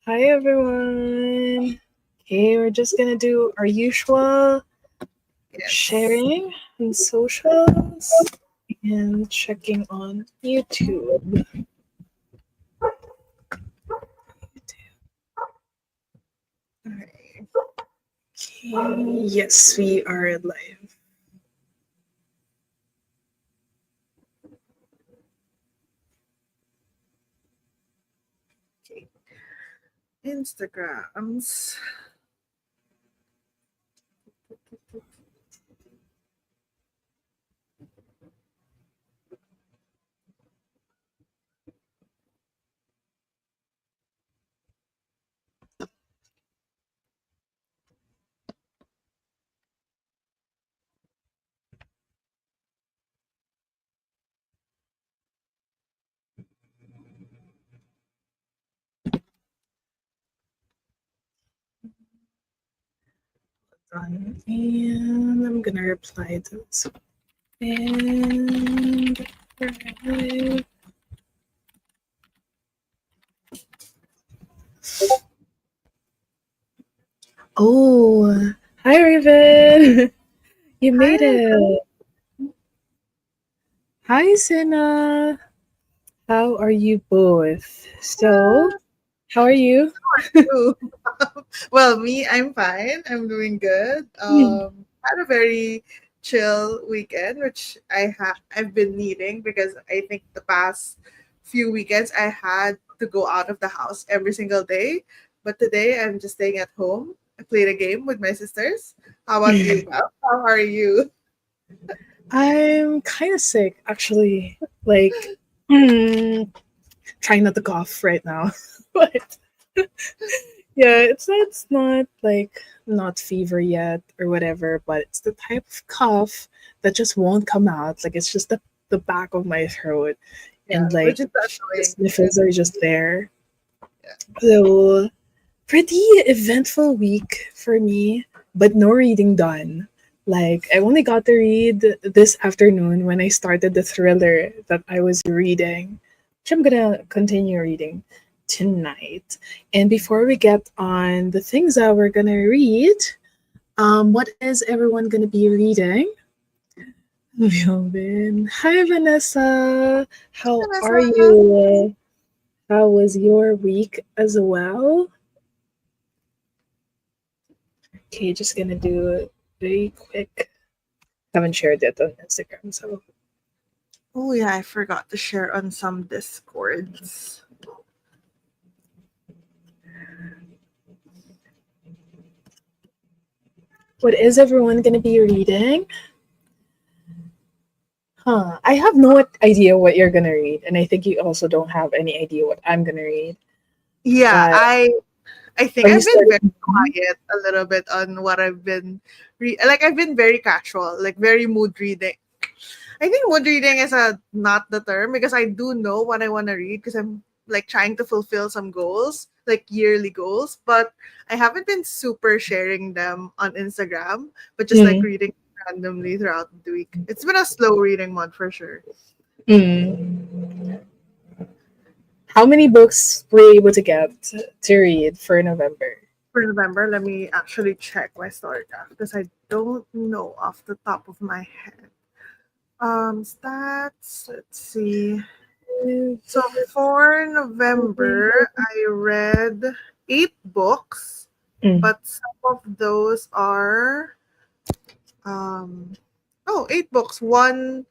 Hi everyone. Okay, we're just gonna do our usual Yes. sharing on socials and checking on YouTube. Alright. Okay. Yes, we are live. Okay. Instagrams. And I'm gonna reply to this. And oh, hi Raven. You made Hi. it. Hi Sina. How are you both? So, how are you? Ooh. Well, me, I'm fine. I'm doing good. Had a very chill weekend, which I've been needing because I think the past few weekends I had to go out of the house every single day. But today I'm just staying at home. I played a game with my sisters. How about you, Bob? How are you? I'm kind of sick, actually. Like, mm, trying not to cough right now. But yeah, it's not like not fever yet or whatever, but it's the type of cough that just won't come out. Like it's just the back of my throat, Yeah, and like which is the annoying. sniffles are just there. Yeah. So pretty eventful week for me, but no reading done. Like I only got to read this afternoon when I started the thriller that I was reading, which I'm gonna continue reading tonight. And before we get on the things that we're gonna read, what is everyone gonna be reading? Melvin. Hi Vanessa. How are Vanessa. you? How was your week as well? Okay, just gonna do it very quick. Haven't shared it on Instagram, so Oh yeah, I forgot to share on some discords. what is everyone gonna be reading? Huh. I have no idea what you're gonna read, and I think you also don't have any idea what I'm gonna read. Yeah, But I think are you I've been very starting? quiet a little bit on what I've been like I've been very casual, like very mood reading. I think mood reading is a not the term because I do know what I want to read because I'm like trying to fulfill some goals, like yearly goals, but I haven't been super sharing them on Instagram, but just like Mm, reading randomly throughout the week. It's been a slow reading month for sure. mm. How many books were you able to get to read for November? For November, let me actually check my story graph because I don't know off the top of my head. Stats. Let's see. So for November, I read 8 books, Mm. but some of those are um 8 books, one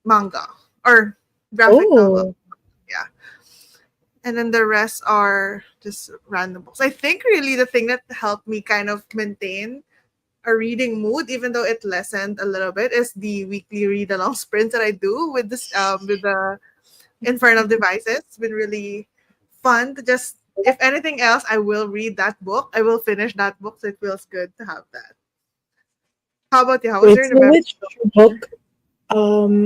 manga or graphic novel. Oh, Yeah. And then the rest are just random books. I think really the thing that helped me kind of maintain a reading mood, even though it lessened a little bit, is the weekly read along sprints that I do with the infernal devices. It's been really fun to just, if anything else, I will read that book. I will finish that book, so it feels good to have that. How about you? How was wait. your So November which so far? book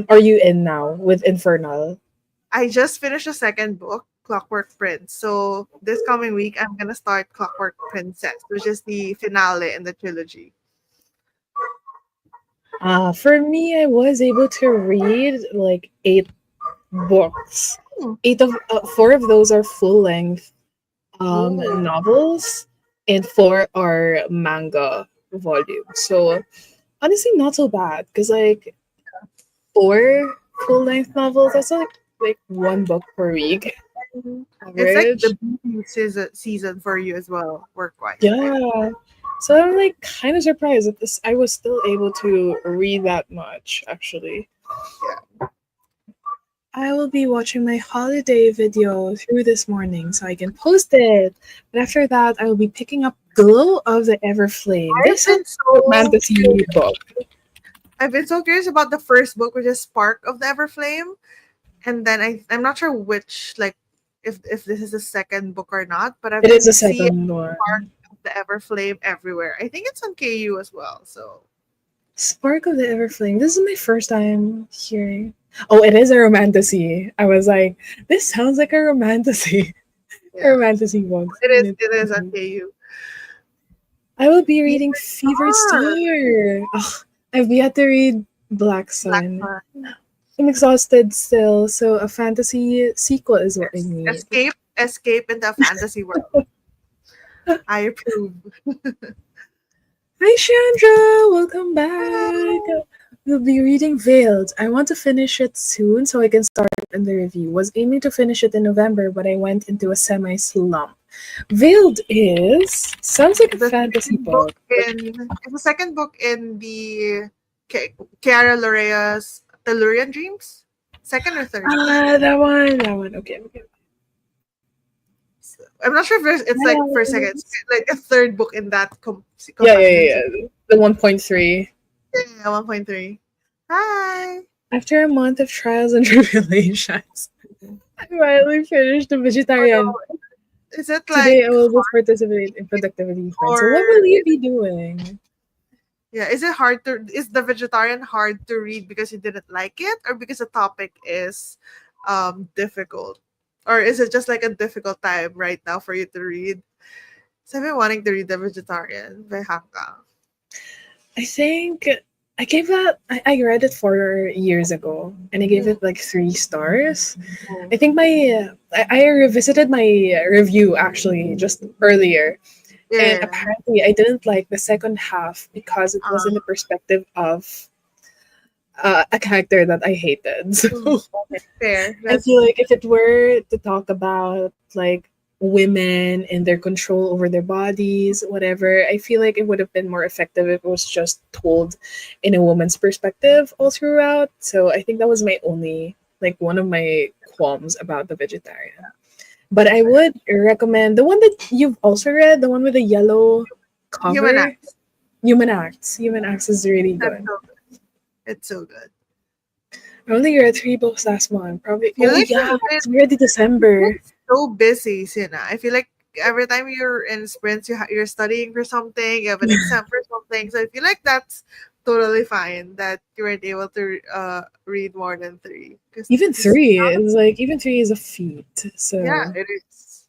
are you in now with Infernal? I just finished the second book, Clockwork Prince. So this coming week, I'm gonna start Clockwork Princess, which is the finale in the trilogy. For me, I was able to read like 8 books. Hmm. Four of those are full length, Ooh. novels, and 4 are manga volumes. So honestly, not so bad because like 4 full length novels. That's like one book per week It's like the average. busy season for you as well, work wise, right? Yeah. So I'm like kind of surprised that this I was still able to read that much actually. Yeah. I will be watching my holiday video through this morning so I can post it. But after that, I will be picking up Glow of the Everflame. I've This sounds been like a so fantasy book. I've been so curious about the first book, which is Spark of the Everflame, and then I'm not sure which like if this is the second book or not, but I've It is been the seeing second one. Spark of the Everflame everywhere. I think it's on KU as well. So Spark of the Everflame. This is my first time hearing. Oh, it is a romantasy. I was like, this sounds like a romantasy. A yeah, romantasy book. it And is. It is on it- KU. I will be reading Fever Fevered Star. Star, Ugh, I've yet to read Black Black Sun. Sun. I'm exhausted still, so a fantasy sequel is what I Yes. need. Escape into a fantasy world. I approve. Hi, Chandra! Welcome back! Hello. We'll be reading Veiled. I want to finish it soon so I can start in the review. Was aiming to finish it in November, but I went into a semi slump. Veiled is sounds like a The fantasy second book book. Like, it's the second book in the Chiara Lorea's Tellurian Dreams. Second or third? that one, that one. Okay, okay. I'm not sure if it's like first, second, it's Yes. like a third book in that Yeah, yeah, combined yeah, series. yeah. The 1.3. Yeah, 1.3. Hi. After a month of trials and tribulations, I finally finished the Oh vegetarian. no, is it like Today I will just participate in productivity friends. So or what will you is be doing? yeah, is it hard to is the vegetarian hard to read because you didn't like it or because the topic is difficult? Or is it just like a difficult time right now for you to read? So I've been wanting to read The Vegetarian by Hanggang. I think I gave that. I read it 4 years ago, and I gave Mm. it like 3 stars. Oh. I think I revisited my review actually just earlier, and Yeah. apparently I didn't like the second half because it was in the Uh, perspective of a character that I hated. So okay, fair. I That's feel like if it were to talk about like women and their control over their bodies, whatever, I feel like it would have been more effective if it was just told in a woman's perspective all throughout. So I think that was my only like one of my qualms about the vegetarian. But I fair. would recommend the one that you've also read, the one with the yellow Human cover. Acts. Human Acts. Human Acts is really That's good. so good. It's so good. I only read 3 books last month. I Probably. feel Oh like yeah, you've been it's already December. so busy, Sina. I feel like every time you're in sprints, you're studying for something, you have an exam for something. So I feel like that's totally fine that you weren't able to read more than three. Because Even just three is like even three is a feat. yeah, So it is.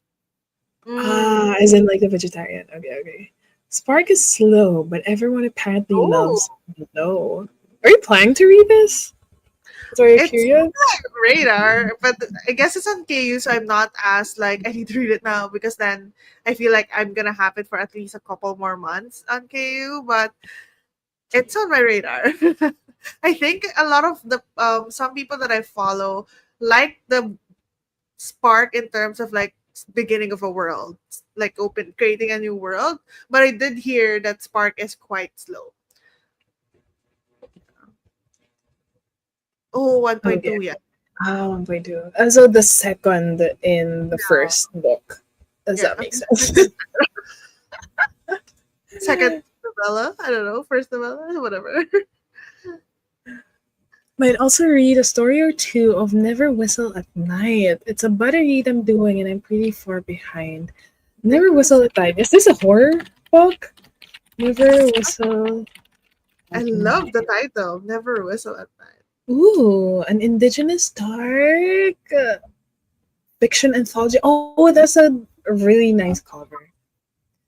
Mm. as in like the vegetarian. Okay, okay. Spark is slow, but everyone apparently Oh, loves Low. Are you planning to read this? So are you it's curious? radar, but I guess it's on KU, so I'm not as like I need to read it now because then I feel like I'm gonna have it for at least a couple more months on KU. But it's on my radar. I think a lot of the some people that I follow like the spark in terms of like beginning of a world, like open creating a new world. But I did hear that spark is quite slow. Oh, Okay. 1.2, yeah. Ah, 1.2. So the second in the Yeah. first book. Does that Yeah. make sense? Second novella. I don't know. First novella, whatever. Might also read a story or two of Never Whistle at Night. It's about a read I'm doing and I'm pretty far behind. Thank Never you. Whistle at Night. Is this a horror book? Never Whistle I at love the Night. title. Never whistle at night. Ooh, an indigenous dark fiction anthology. Oh, that's a really nice cover.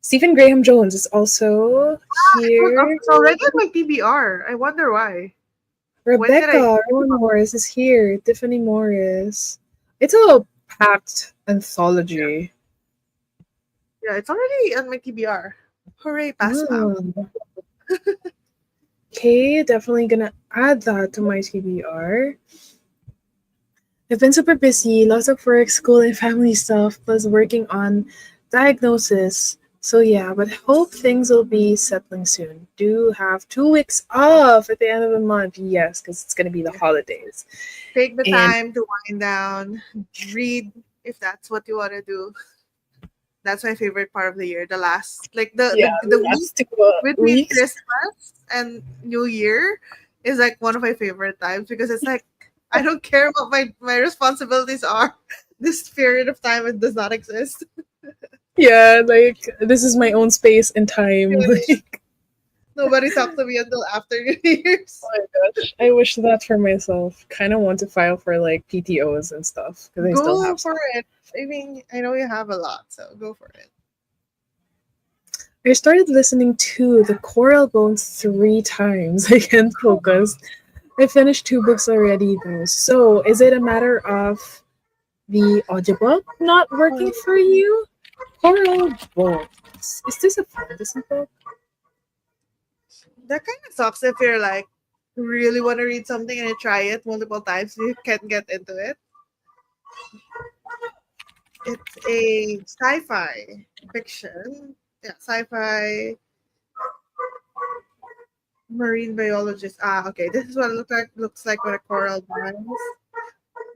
Stephen Graham Jones is also here. It's already on my PBR. I wonder why. When did I? Rebecca Rowan Morris is here. Tiffany Morris. It's a packed anthology. Yeah, it's already on my TBR. Hooray, pass out. Oh, okay, definitely gonna add that to my TBR. I've been super busy, lots of work, school, and family stuff, plus working on diagnosis. So yeah, but hope things will be settling soon. Do have 2 weeks off at the end of the month, yes, because it's gonna be the Yeah. holidays. Take the And time to wind down, read if that's what you want to do. That's my favorite part of the year. The last, like yeah, the week last two between weeks. Christmas and New Year is like one of my favorite times because it's like I don't care what my responsibilities are. This period of time it does not exist. Yeah, like this is my own space and time. Like, Nobody talked to me until after New Year's. oh my gosh, I wish that for myself. Kind of want to file for like PTOs and stuff because I still Go have for some. it. I mean, I know you have a lot, so go for it. I started listening to The Coral Bones 3 times. I can't focus. I finished 2 books already though. So is it a matter of the audiobook not working for you? Coral Bones. Is this a fantasy book? That kind of sucks if you're like really want to read something and you try it multiple times and you can't get into it. It's a sci-fi fiction. Yeah, sci-fi marine biologist. Ah, okay. This is what it looks like when a coral dies.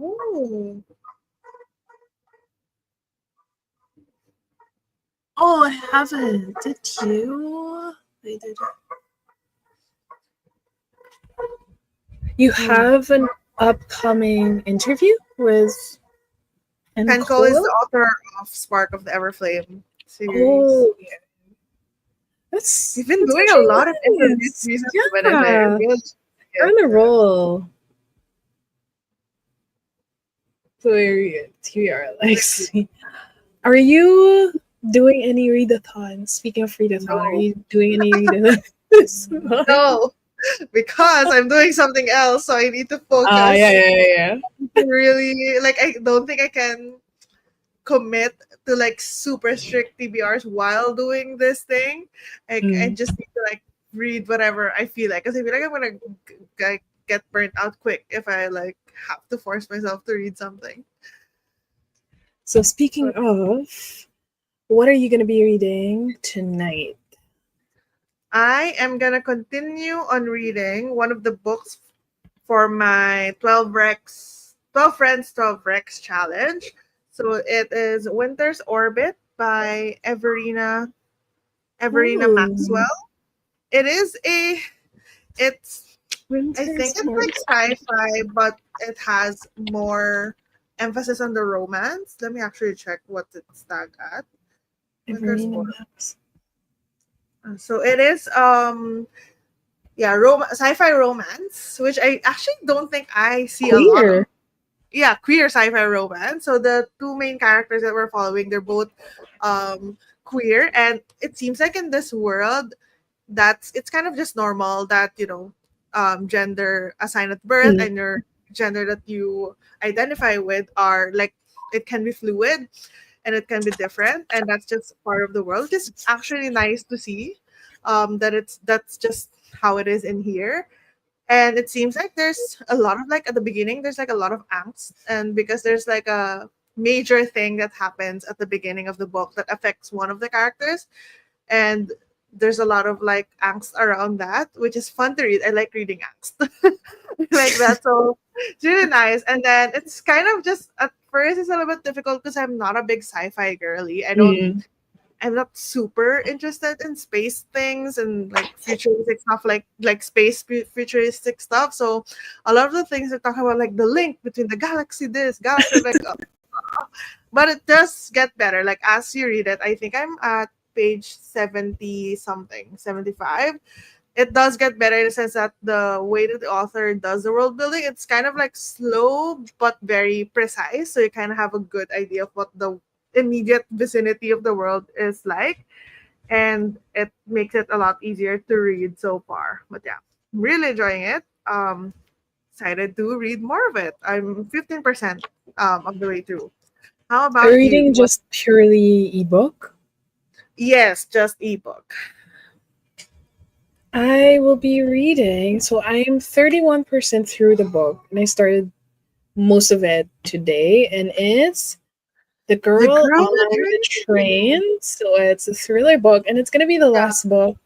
Oh, Oh, I haven't. Did you? I did. You hmm. have an upcoming interview with Penko is Encola? the author of Spark of the Everflame series. Oh, yeah. He's been That's doing a lot of actually interviews nice. recently, but I Yeah, really you're get on a roll. So here Alex. Are you doing any readathons? Speaking of readathon, are no, you doing any readathons this month? no, because I'm doing something else, so I need to Ah, yeah, focus. yeah, yeah, yeah. Really, like I don't think I can commit to like super strict TBRs while doing this thing. Like I Mm. just need to like read whatever I feel like because I feel like I'm gonna get burnt out quick if I like have to force myself to read something. So speaking of, what are you gonna be reading tonight? I am gonna continue on reading one of the books for my 12 Friends 12 Rex challenge. So it is Winter's Orbit by Everina Ooh, Maxwell. It is a it's I think Winter's it's Orbit. like sci-fi, but it has more emphasis on the romance. Let me actually check what it's tagged at. Winter's Everina Orbit. Maps. So it is yeah, sci-fi romance, which I actually don't think I see a lot of. Queer. Yeah, queer sci-fi romance. So the two main characters that we're following, they're both queer, and it seems like in this world that's it's kind of just normal that gender assigned at birth Mm. and your gender that you identify with are like it can be fluid and it can be different, and that's just part of the world. It's actually nice to see that's just how it is in here. And it seems like there's a lot of like at the beginning there's like a lot of angst, and because there's like a major thing that happens at the beginning of the book that affects one of the characters, and there's a lot of like angst around that, which is fun to read. I like reading angst like that, so it's really nice. And then it's kind of just at first it's a little bit difficult because I'm not a big sci-fi girly. Mm. I'm not super interested in space things and like futuristic stuff, like futuristic stuff. So a lot of the things they talk about, like the link between the galaxy, this galaxy, like, but it does get better. Like as you read it, I think I'm at page 70 something, 75. It does get better in the sense that the way that the author does the world building, it's kind of like slow but very precise. So you kind of have a good idea of what the immediate vicinity of the world is like, and it makes it a lot easier to read so far. But yeah, I'm really enjoying it. Excited to read more of it. I'm 15% of the way through. How Are you about you? reading What? just purely ebook? Yes, just ebook. I will be reading. So I am 31% through the book, and I started most of it today, and it's The The Girl Girl on the Train. So it's a thriller book, and it's gonna be the Yeah. last book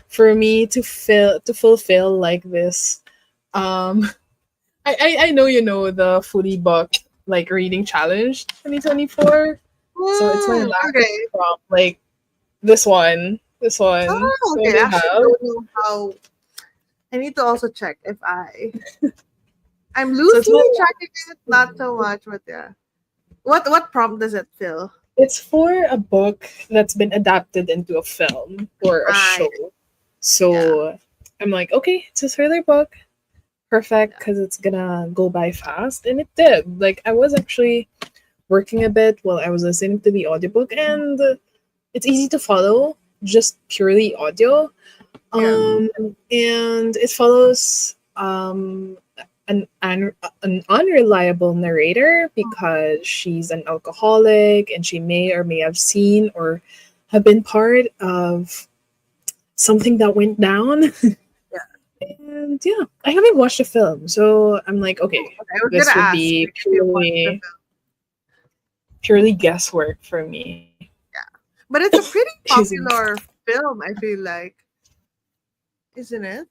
for me to fulfill like this. Um, I know you know the fully book like reading challenge 2024. So it's my last Okay. prompt, like this one, Oh, the one okay. they I actually have. don't know how. I need to also check if I'm So it's my loosely tracking it, not so much, but yeah. What prompt does it fill? It's for a book that's been adapted into a film or a I show. Yeah. So I'm like, okay, it's a thriller book. Perfect, Yeah. because it's gonna go by fast. And it did. Like, I was actually working a bit while I was listening to the audiobook, and it's easy to follow, just purely audio. Yeah. And it follows an unreliable narrator because she's an alcoholic and she may or may have seen or have been part of something that went down. Yeah. And yeah, I haven't watched the film, so I'm like, Oh, okay, okay. I was gonna this would ask be like, if you watched the film. purely guesswork for me. Yeah. But it's a pretty Using popular film, I feel like. Isn't it?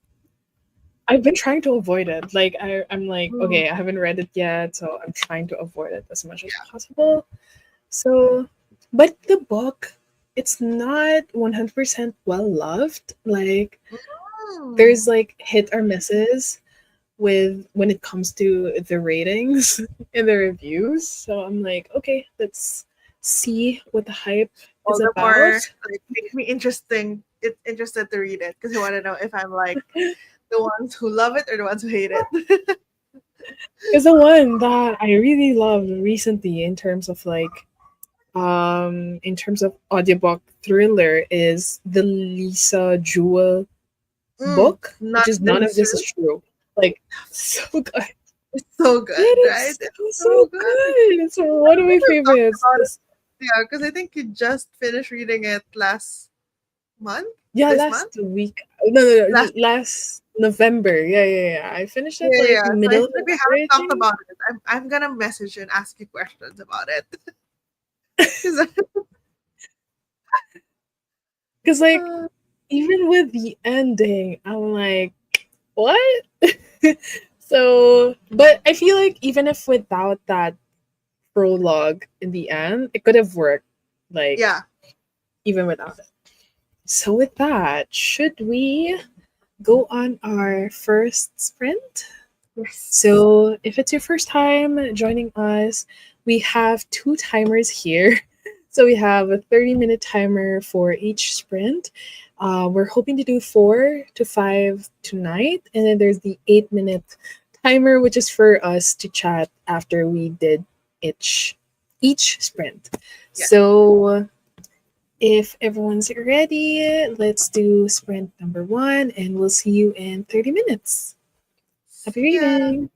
I've been trying to avoid it. Like I'm like, Mm, okay, I haven't read it yet, so I'm trying to avoid it as much as yeah. possible. So, but the book, it's not 100% well loved. Like Mm. there's like hit or misses with when it comes to the ratings and the reviews. So I'm like, okay, let's see what the hype All is the more about. like makes me interested to read it because I want to know if I'm like the ones who love it or the ones who hate it. Because the one that I really loved recently in terms of audiobook thriller is the Lisa Jewell book, which None is of this None of is This true. is True. Like so good. It's so good, It right? is It's so so good. good. It's I one of think my we've talked favorites. about it. Yeah, because I think you just finished reading it last month. Yeah, This month, last week. No, last. last November. Yeah. I finished it Yeah, like yeah. So I middle feel of like we November, haven't I talked think. about it. I'm gonna message you and ask you questions about it. 'Cause, Because like uh, even with the ending, I'm like, what? So, but I feel like even if without that prologue in the end, it could have worked. Like yeah. even without it. So with that, should we go on our first sprint? Yes. So, if it's your first time joining us, we have two timers here. So, we have a 30-minute timer for each sprint. We're hoping to do 4 to 5 tonight. And then there's the 8-minute timer, which is for us to chat after we did each sprint. Yeah. So, if everyone's ready, let's do sprint number one, and we'll see you in 30 minutes. Happy See ya. reading!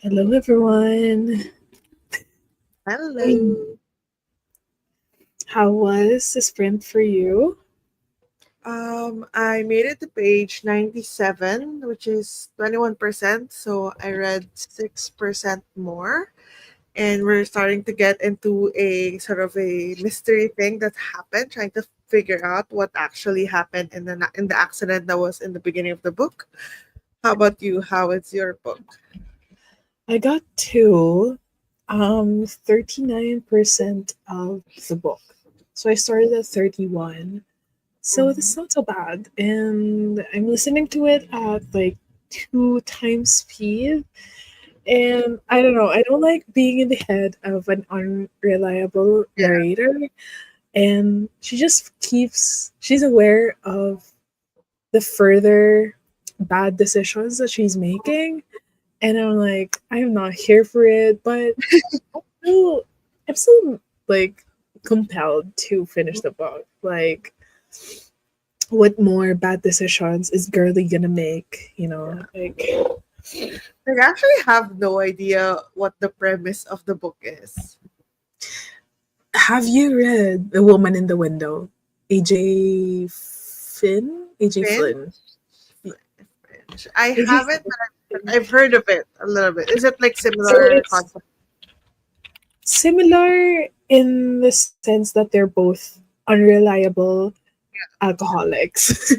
Hello, everyone. Hello. How was the sprint for you? I made it to page 97, which is 21%. So I read 6% more. And we're starting to get into a sort of a mystery thing that happened, trying to figure out what actually happened in the accident that was in the beginning of the book. How about you? How is your book? I got to 39% of the book. So I started at 31. So Mhm. that's not so bad. And I'm listening to it at like 2 times speed. And I don't know, I don't like being in the head of an unreliable Yeah. narrator. And she's aware of the further bad decisions that she's making. And I'm like, I'm not here for it, but still, I'm still like compelled to finish the book. Like, what more bad decisions is girly gonna make? Like, I actually have no idea what the premise of the book is. have you read The Woman in the Window? AJ Finn? AJ Finn? Flynn. I AJ haven't, but Flynn. I've heard of it a little bit. Is it like So similar it's concept? similar in the sense that they're both unreliable alcoholics.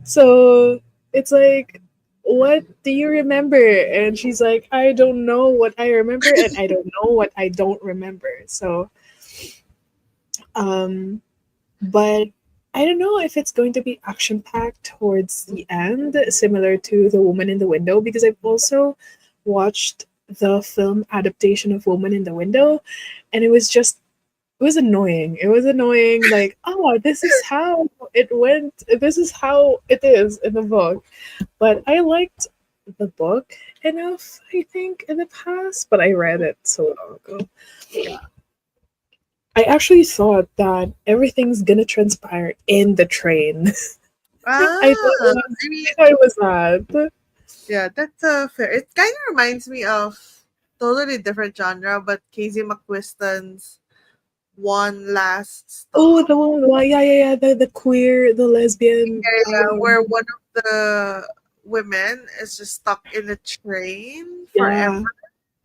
So it's like, what do you remember? And she's like, I don't know what I remember, and I don't know what I don't remember. So, um, but I don't know if it's going to be action packed towards the end, similar to The Woman in the Window, because I've also watched the film adaptation of Woman in the Window, and it was annoying. It was annoying, like, oh, this is how it went. This is how it is in the book. But I liked the book enough, I think, in the past, but I read it so long ago. I actually thought that everything's gonna transpire in the train. I thought Ah, it was, I mean, I thought it was that. yeah, that's fair. It kind of reminds me of totally different genre, but Casey McQuiston's One Last Oh, Stop. yeah, yeah, yeah, the queer, the lesbian. Yeah, where one of the women is just stuck in a train forever, Yeah,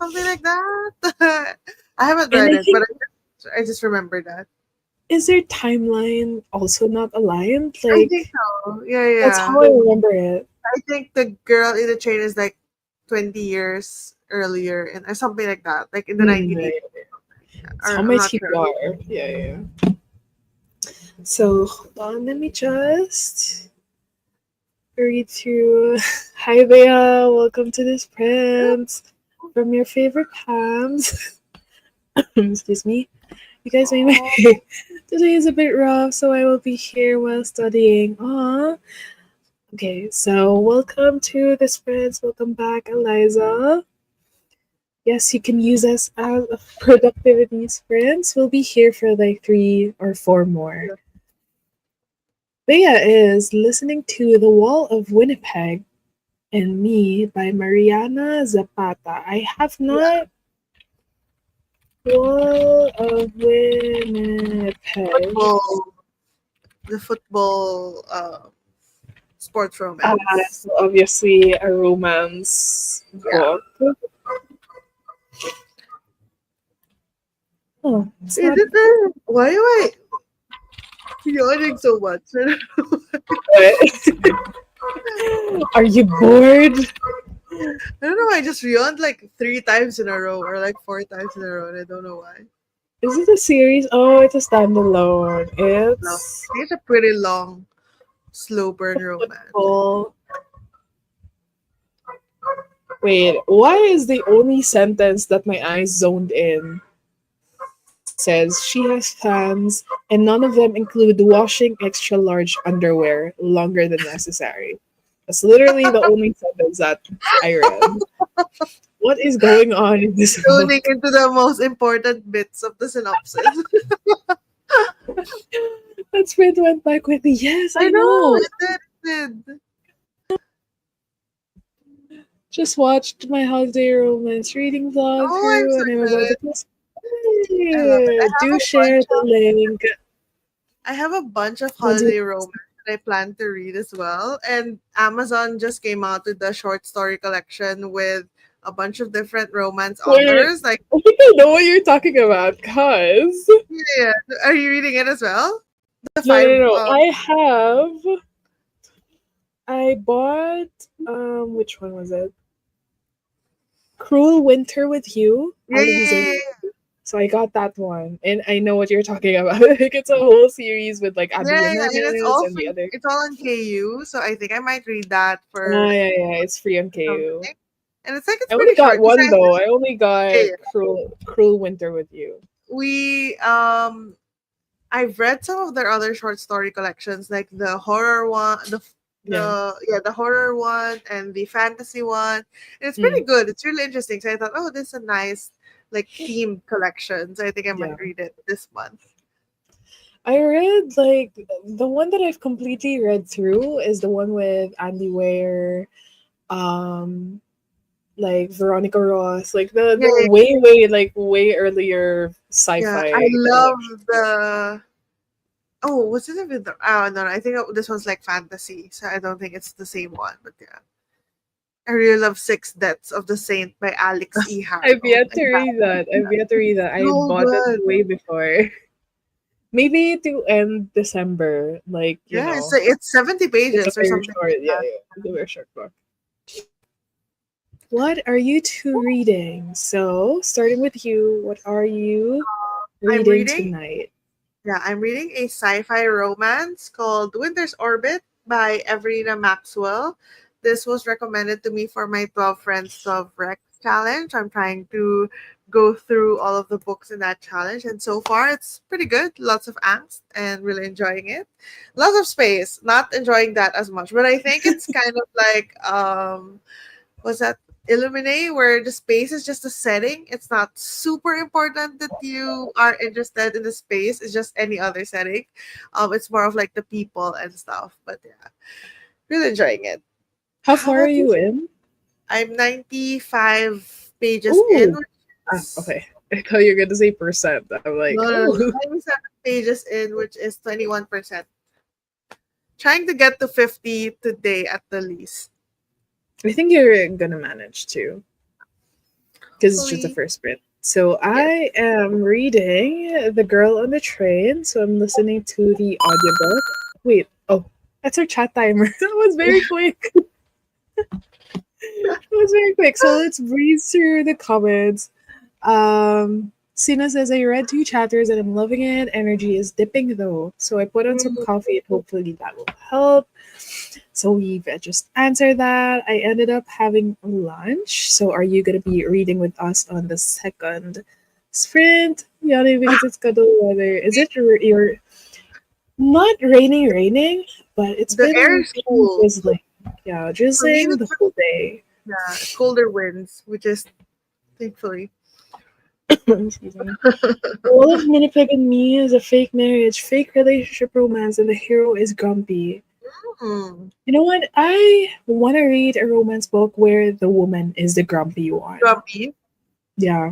something like that. I haven't and read I it, but think, I just remember that. is their timeline also not aligned? I think Like, so. Yeah, that's yeah. how I remember it. I think the girl in the train is like 20 years earlier and or something like that, like in the Right. 1980s. It's Or how I'm my not sure. TBR. Yeah, yeah. So hold on, let me just read through. Hi Bea, welcome to this print from your favorite Pams. Excuse me. You guys made my Oh, today is a bit rough, so I will be here while studying. Aw. Okay, so welcome to the spreads. Welcome back, Eliza. Yes, you can use us as a productivity sprints. We'll be here for like 3 or 4 more. Bea is listening to The Wall of Winnipeg and Me by Mariana Zapata. I have yeah, not Wall of Winnipeg. football, the football sports romance. So obviously a romance Yeah. book. Oh, it's Is not. it the why am I yawning so much? Are you bored? I don't know. I just yawned like 3 times in a row or like 4 times in a row, and I don't know why. Is it a series? Oh, it's a standalone. No, I It's think it's a pretty long, slow burn romance. full. Wait, why is the only sentence that my eyes zoned in says she has fans and none of them include washing extra large underwear longer than necessary? That's literally the only sentence that I read. What is going on in this Tuning book? into the most important bits of the synopsis. That sprint went by quickly. Yes, I I know know. it did. It did. just watched my holiday romance reading vlog Oh, I'm through, so and I'm about to excited. post. I love it. Hey, do share the link. I have a bunch of Once you holiday romance that I plan to read as well. And Amazon just came out with the short story collection with a bunch of different romance wait, authors. Like, I think I know what you're talking about, cause yeah, are you reading it as well? The no, five. no, no. I bought which one was it? Cruel Winter with You, Yeah, Ali yeah, yeah, Zerni. yeah. So I got that one, and I know what you're talking about. Like it's a whole series with like Yeah, Abby yeah, and it's Jimenez all and the free. other. It's all on KU, so I think I might read that Oh for yeah, yeah, it's free on KU. something. And it's like it's I only pretty got short. one Besides, though. I only yeah, got yeah. Cruel Winter with You. We I've read some of their other short story collections, like the horror one, Yeah. the horror one and the fantasy one. And it's pretty Mm, good. It's really interesting. So I thought, oh, this is a nice like themed collection. So I think I yeah. might read it this month. I read like the one that I've completely read through is the one with Andy Weir, um, like Veronica Ross, like Yeah, the yeah, way earlier yeah. I sci-fi love collection. the. Oh, what's it with the? Oh no, no, I think this one's like fantasy, so I don't think it's the same one. But yeah, I really love Six Deaths of the Saint by Alex E. I've Harrow. yet to read that. I've yet to read that. I So bought it good. way before. Maybe to end December, like Yeah, it's 70 it's a pages or very something short. like Yeah, that. yeah, it's a very short book. What are you two reading? So, starting with you, what are you I'm reading reading, tonight? yeah, I'm reading a sci-fi romance called Winter's Orbit by Everina Maxwell. This was recommended to me for my 12 Friends 12 Rex challenge. I'm trying to go through all of the books in that challenge, and so far it's pretty good. Lots of angst and really enjoying it. Lots of space, not enjoying that as much, but I think it's kind of like was that Illuminate, where the space is just a setting. It's not super important that you are interested in the space. It's just any other setting. It's more of like the people and stuff. But yeah, really enjoying it. How How far are about you? you in? I'm 95 pages in, Ooh. which Ah, is okay. I thought you were gonna say percent. I'm like, no, no, no, oh. 97 pages in, which is 21%. Trying to get to 50 today at the least. I think you're gonna manage to, because it's just the Hopefully, first print. So yes. I am reading The Girl on the Train. So I'm listening to the audiobook. Wait, oh, that's our chat timer. That was very quick. It was very quick. So let's breeze through the comments. Sina says, I read two chapters and I'm loving it. Energy is dipping though. So I put on some Mm, coffee and hopefully that will help. So we've just answered that. I ended up having lunch. So are you going to be reading with us on the second sprint? Yeah, because it's cuddle weather. Is it your not raining, but it's the air been is cool. drizzling. Yeah, For me, drizzling the whole day. yeah, colder winds, which is thankfully. Excuse me. All of Winnipeg and Me is a fake marriage, fake relationship romance, and the hero is grumpy. Hmm. You know what? I want to read a romance book where the woman is the grumpy one. Grumpy. Yeah.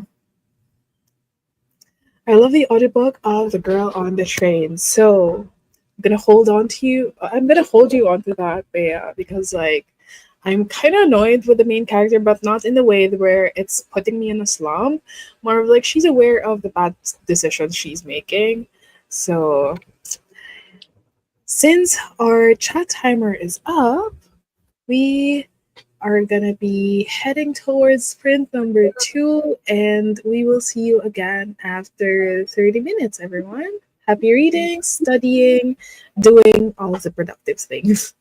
I love the audiobook of The Girl on the Train. So I'm gonna hold on to you. I'm gonna hold you onto that, Bea, because like I'm kind of annoyed with the main character, but not in the way where it's putting me in a slump. More of like she's aware of the bad decisions she's making. So since our chat timer is up, we are gonna be heading towards sprint number 2, and we will see you again after 30 minutes, everyone. Happy reading, studying, doing all of the productive things.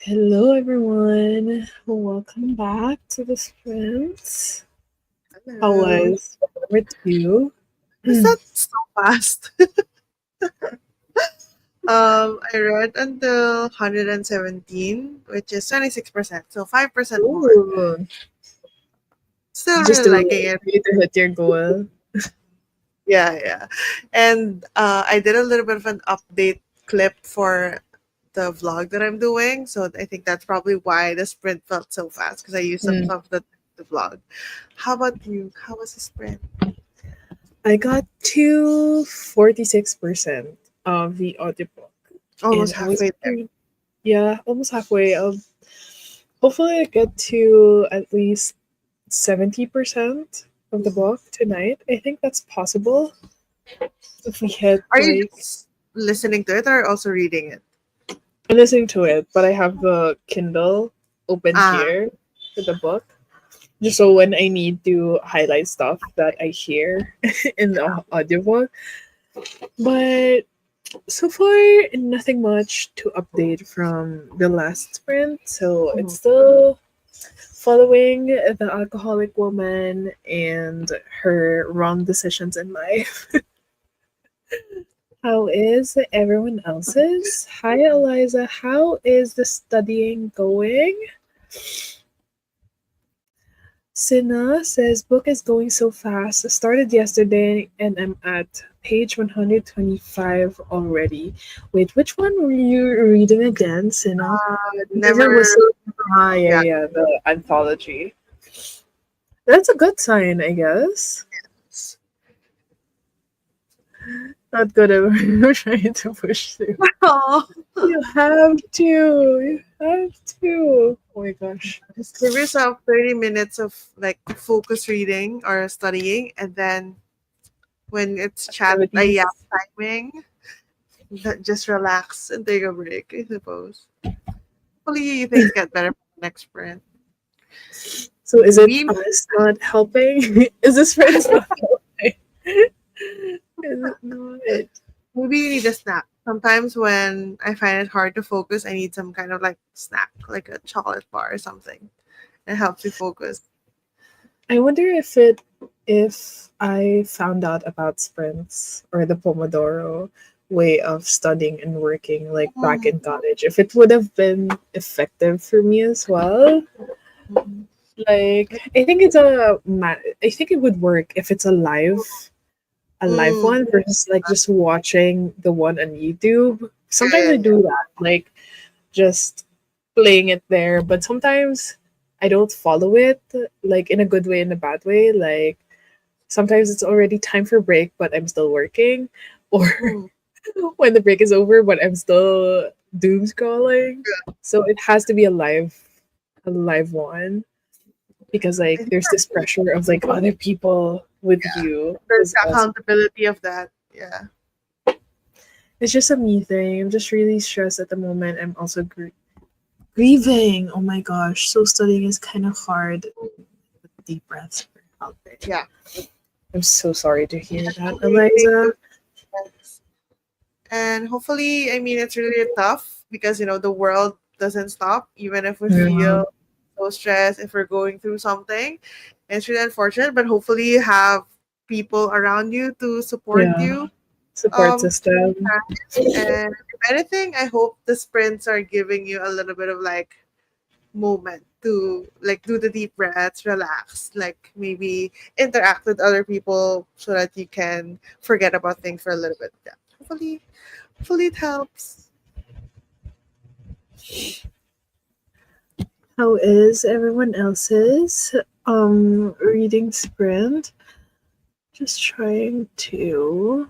Hello, everyone. Welcome back to the Sprints. How Hello. was number two? Is that so fast? I read until 117, which is 26%, so 5% more. Ooh, Still just really to liking it. you to hit your goal. Yeah, yeah. And I did a little bit of an update clip for the vlog that I'm doing, so I think that's probably why the sprint felt so fast because I used some Mm. of the vlog. How about you? How was the sprint? I got to 46% of the audiobook, Almost and I was halfway there. yeah, almost halfway. Hopefully I get to at least 70% of the book tonight. I think that's possible if we hit Are you like just listening to it or also reading it? I'm listening to it, but I have the Kindle open Ah, here for the book. Just so when I need to highlight stuff that I hear in the audiobook. But so far, nothing much to update from the last sprint. So it's mhm. still following the alcoholic woman and her wrong decisions in life. How is everyone else's? Hi, Eliza. How is the studying going? Sina says book is going so fast. I started yesterday and I'm at page 125 already. Wait, which one were you reading again, Sina? Because it was Never. yeah, Yeah. yeah, the anthology. That's a good sign, I guess. Not good at trying to push through. Oh, You have to. You have to. Oh my gosh. just give yourself 30 minutes of like focus reading or studying, and then when it's yap Activities. timing, just relax and take a break, I suppose. Hopefully, things get better for the next sprint. So is it Maybe us not helping? Is this friends not helping? Is it not? maybe you need a snack. Sometimes when I find it hard to focus, I need some kind of like snack, like a chocolate bar or something. It helps me focus. I wonder if I found out about sprints or the Pomodoro way of studying and working like back in college, if it would have been effective for me as well. Mhm. Like I think it's I think it would work if it's a live Mm, one versus like just watching the one on YouTube. yeah, Sometimes yeah, I yeah. do that, like just playing it there, but sometimes I don't follow it like in a good way and a bad way. Like sometimes it's already time for break, but I'm still working, or Mm. when the break is over, but I'm still doom scrolling. So it has to be a live one because I like think there's this pressure of like other people with you there's who's the also accountability of that. Yeah. it's just a me thing. I'm just really stressed at the moment. I'm also grieving. Oh my gosh. So studying is kind of hard. Deep breaths for helping. Yeah. I'm so sorry to hear that, Hopefully take Eliza. those steps. And hopefully, I mean, it's really tough because, the world doesn't stop, even if we Yeah. feel so stressed, if we're going through something. It's really unfortunate, but hopefully you have people around you to support Yeah. you Support through these system. times. And if anything, I hope the sprints are giving you a little bit of like moment to like do the deep breaths, relax, like maybe interact with other people so that you can forget about things for a little bit. Yeah. Hopefully it helps. How is everyone else's reading sprint? Just trying to.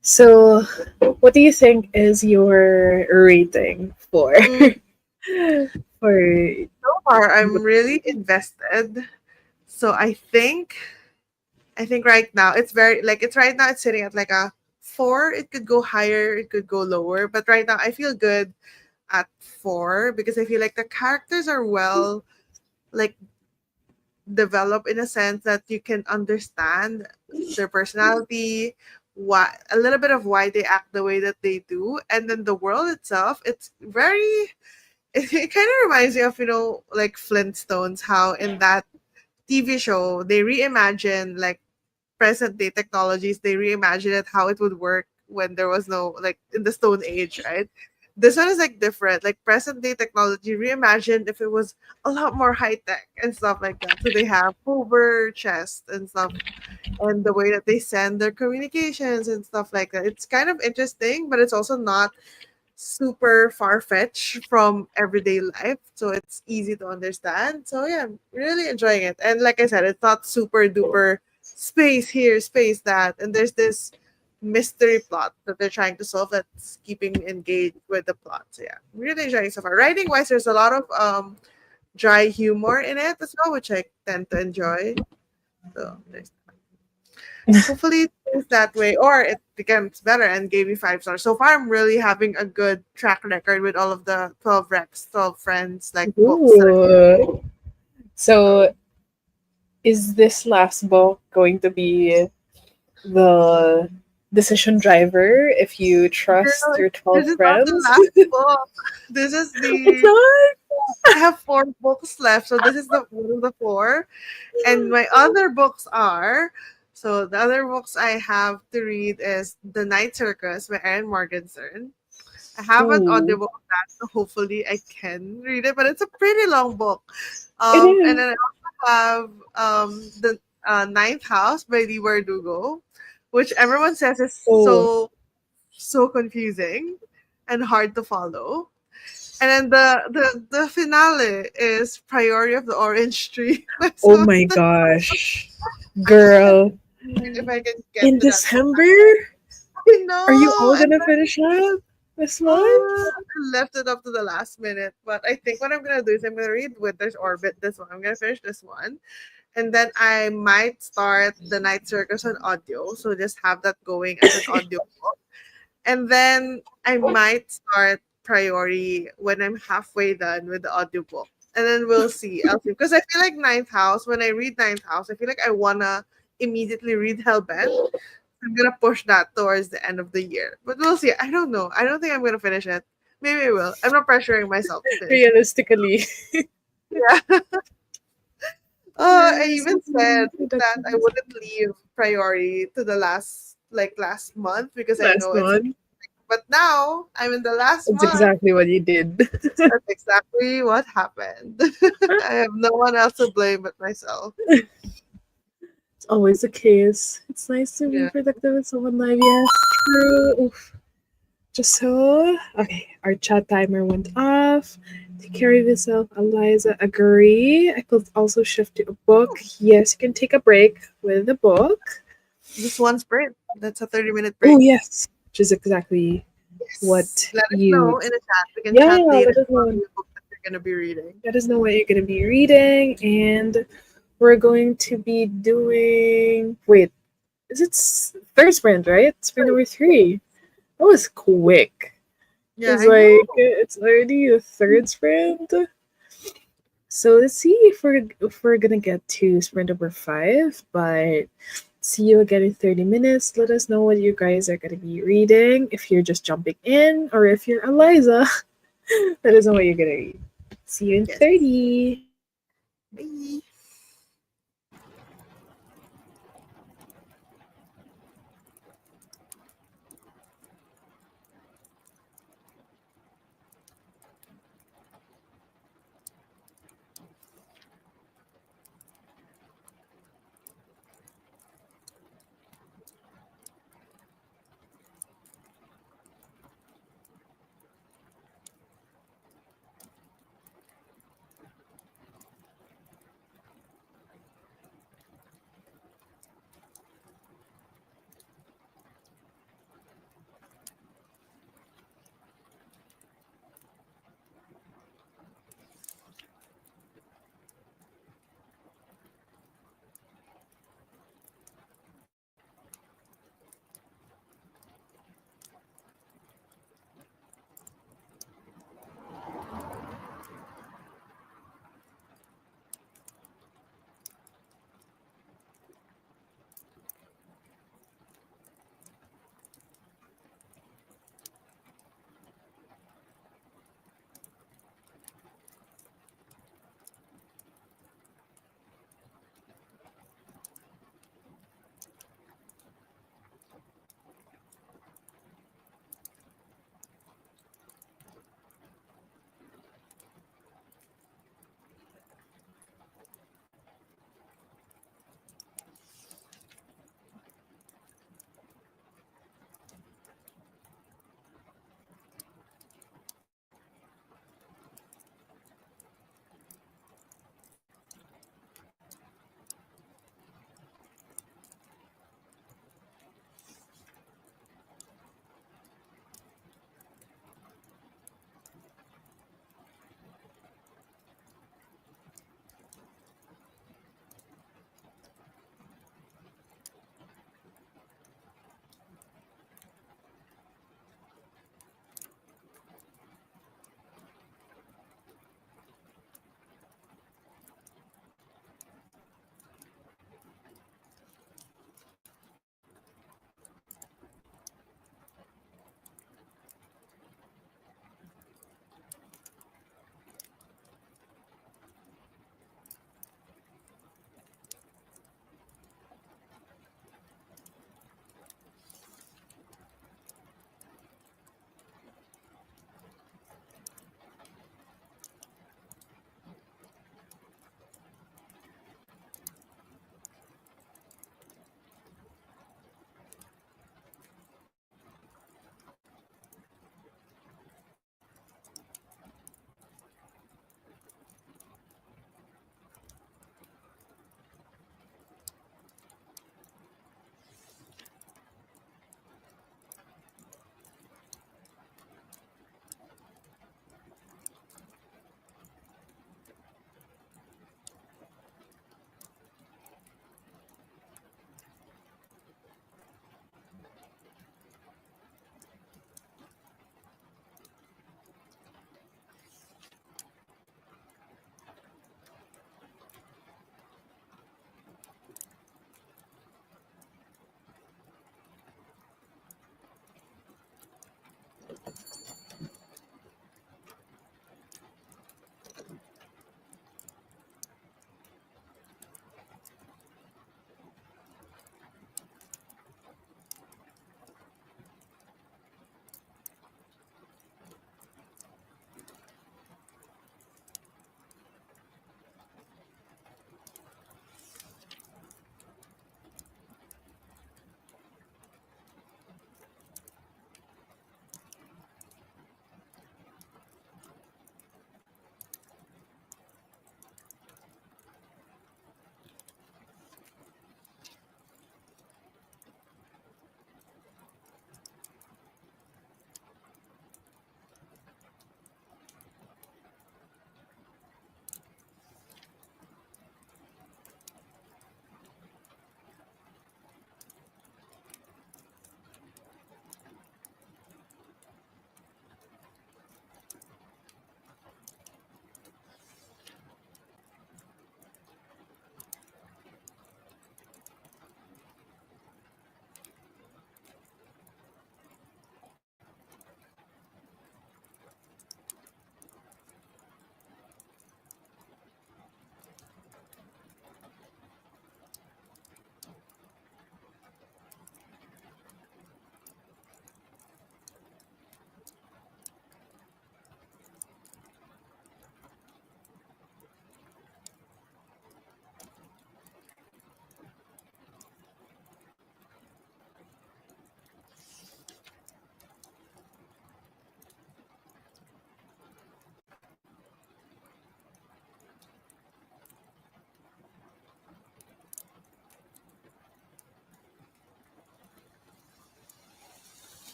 So, what do you think is your rating for Mm, for so far, I'm really invested. So I think right now it's very like it's right now it's sitting at like a 4. It could go higher, it could go lower, but right now I feel good at 4 because I feel like the characters are well like developed in a sense that you can understand their personality, a little bit of why they act the way that they do, and then the world itself. It's very. It kind of reminds me of like Flintstones, how in that TV show they reimagine like present day technologies. They reimagine it how it would work when there was no like in the Stone Age, right? This one is like different, like present day technology reimagined if it was a lot more high tech and stuff like that. So they have Hoover chest and stuff, and the way that they send their communications and stuff like that. It's kind of interesting, but it's also not super far fetched from everyday life. So it's easy to understand. So yeah, I'm really enjoying it. And like I said, it's not super duper space here, space that. And there's this mystery plot that they're trying to solve that's keeping me engaged with the plot. So yeah, really enjoying it so far. Writing wise, there's a lot of dry humor in it as well, which I tend to enjoy. So there's hopefully it stays that way or it becomes better and gave me 5 stars. So far I'm really having a good track record with all of the 12 recs, 12 friends like books that Ooh. so So, is this last book going to be the decision driver if you trust girl, your this 12 is not the friends? last book. This is It's the not? I have 4 books left. So this is the one of the four. And my other books are so the other books I have to read is The Night Circus by Erin Morgenstern. I have an Ooh, audiobook of that, so hopefully I can read it. But it's a pretty long book. it And is. then I also have the Ninth House by Lee Dugo, which everyone says is Oh, so confusing and hard to follow. And then the finale is Priority of the Orange Tree by oh Samantha. my gosh. Girl, If I can get in to that book, December? I Are you know. all gonna finish up this month? I left it up to the last minute, but I think what I'm gonna do is I'm gonna read Winter's Orbit this one. I'm gonna finish this one, and then I might start the Night Circus on audio. So just have that going as an audio book, and then I might start Priority when I'm halfway done with the audiobook. And then we'll see. I'll see. Because I feel like Ninth House, when I read Ninth House, I feel like I wanna immediately read Hellbent. I'm gonna push that towards the end of the year. But we'll see. I don't know. I don't think I'm gonna finish it. Maybe I will. I'm not pressuring myself to finish it. Realistically. Yeah. I even said Realistically, that I wouldn't leave Priority to the last month because I last know it's month. but now I'm in the last It's month. exactly what you did. That's exactly what happened. I have no one else to blame but myself. It's always the case. It's nice to be Yeah. productive with someone live. Yes, true. Oof. Just so. Okay, our chat timer went off. Take care of yourself, Eliza. Agree. I could also shift to a book. Yes, you can take a break with a book. Just one sprint. That's a 30-minute Oh, break. yes. Which is exactly Yes. what Let us you. know in the chat. We can Yeah, chat later let us about know. the book that you're gonna be reading. Let us know what you're going to be reading. And we're going to be doing. Wait, is it third sprint, right? Sprint number 3. That was quick. Yeah, It's I know. like it's already the third sprint. So let's see if we're gonna get to sprint number 5. But see you again in 30 minutes. Let us know what you guys are gonna be reading. If you're just jumping in, or if you're Eliza, let us know what you're gonna read. See you in Yes. 30. Bye.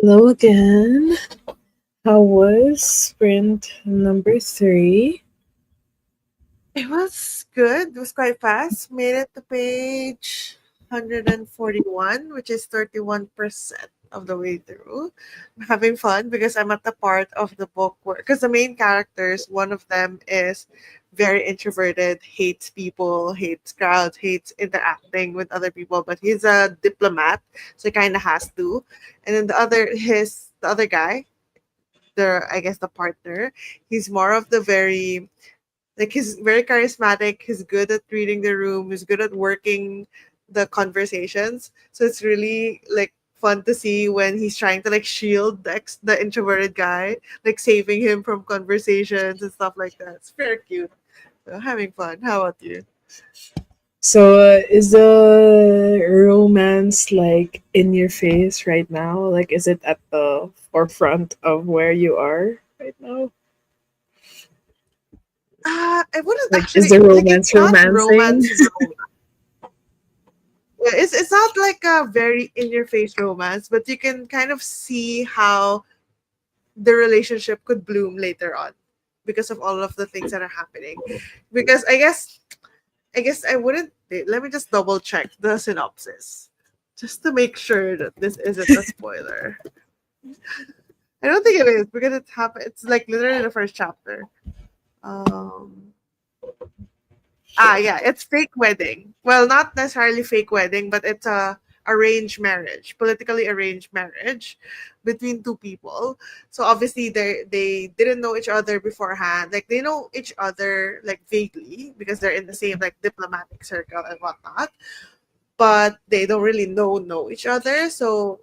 Hello again. How was sprint number 3? It was good. It was quite fast. Made it to page 141, which is 31% of the way through. I'm having fun because I'm at the part of the book where, because the main characters, one of them is very introverted, hates people, hates crowds, hates interacting with other people, but he's a diplomat, so he kind of has to. And then the other guy, I guess the partner, he's more of the very like he's very charismatic, he's good at reading the room, he's good at working the conversations. So it's really like fun to see when he's trying to like shield the introverted guy, like saving him from conversations and stuff like that. It's very cute. So having fun. How about you? So, is the romance like in your face right now? Like, is it at the forefront of where you are right now? I wouldn't Like, is actually the like it's romance not romancing? romance. Yeah, it's not like a very in your face romance, but you can kind of see how the relationship could bloom later on because of all of the things that are happening. Because I guess I wouldn't let me just double check the synopsis just to make sure that this isn't a spoiler. I don't think it is because it's like literally the first chapter. Um yeah, it's fake wedding. Well, not necessarily fake wedding, but it's a arranged marriage, politically arranged marriage between two people. So obviously they didn't know each other beforehand. Like they know each other like vaguely because they're in the same like diplomatic circle and whatnot, but they don't really know each other. So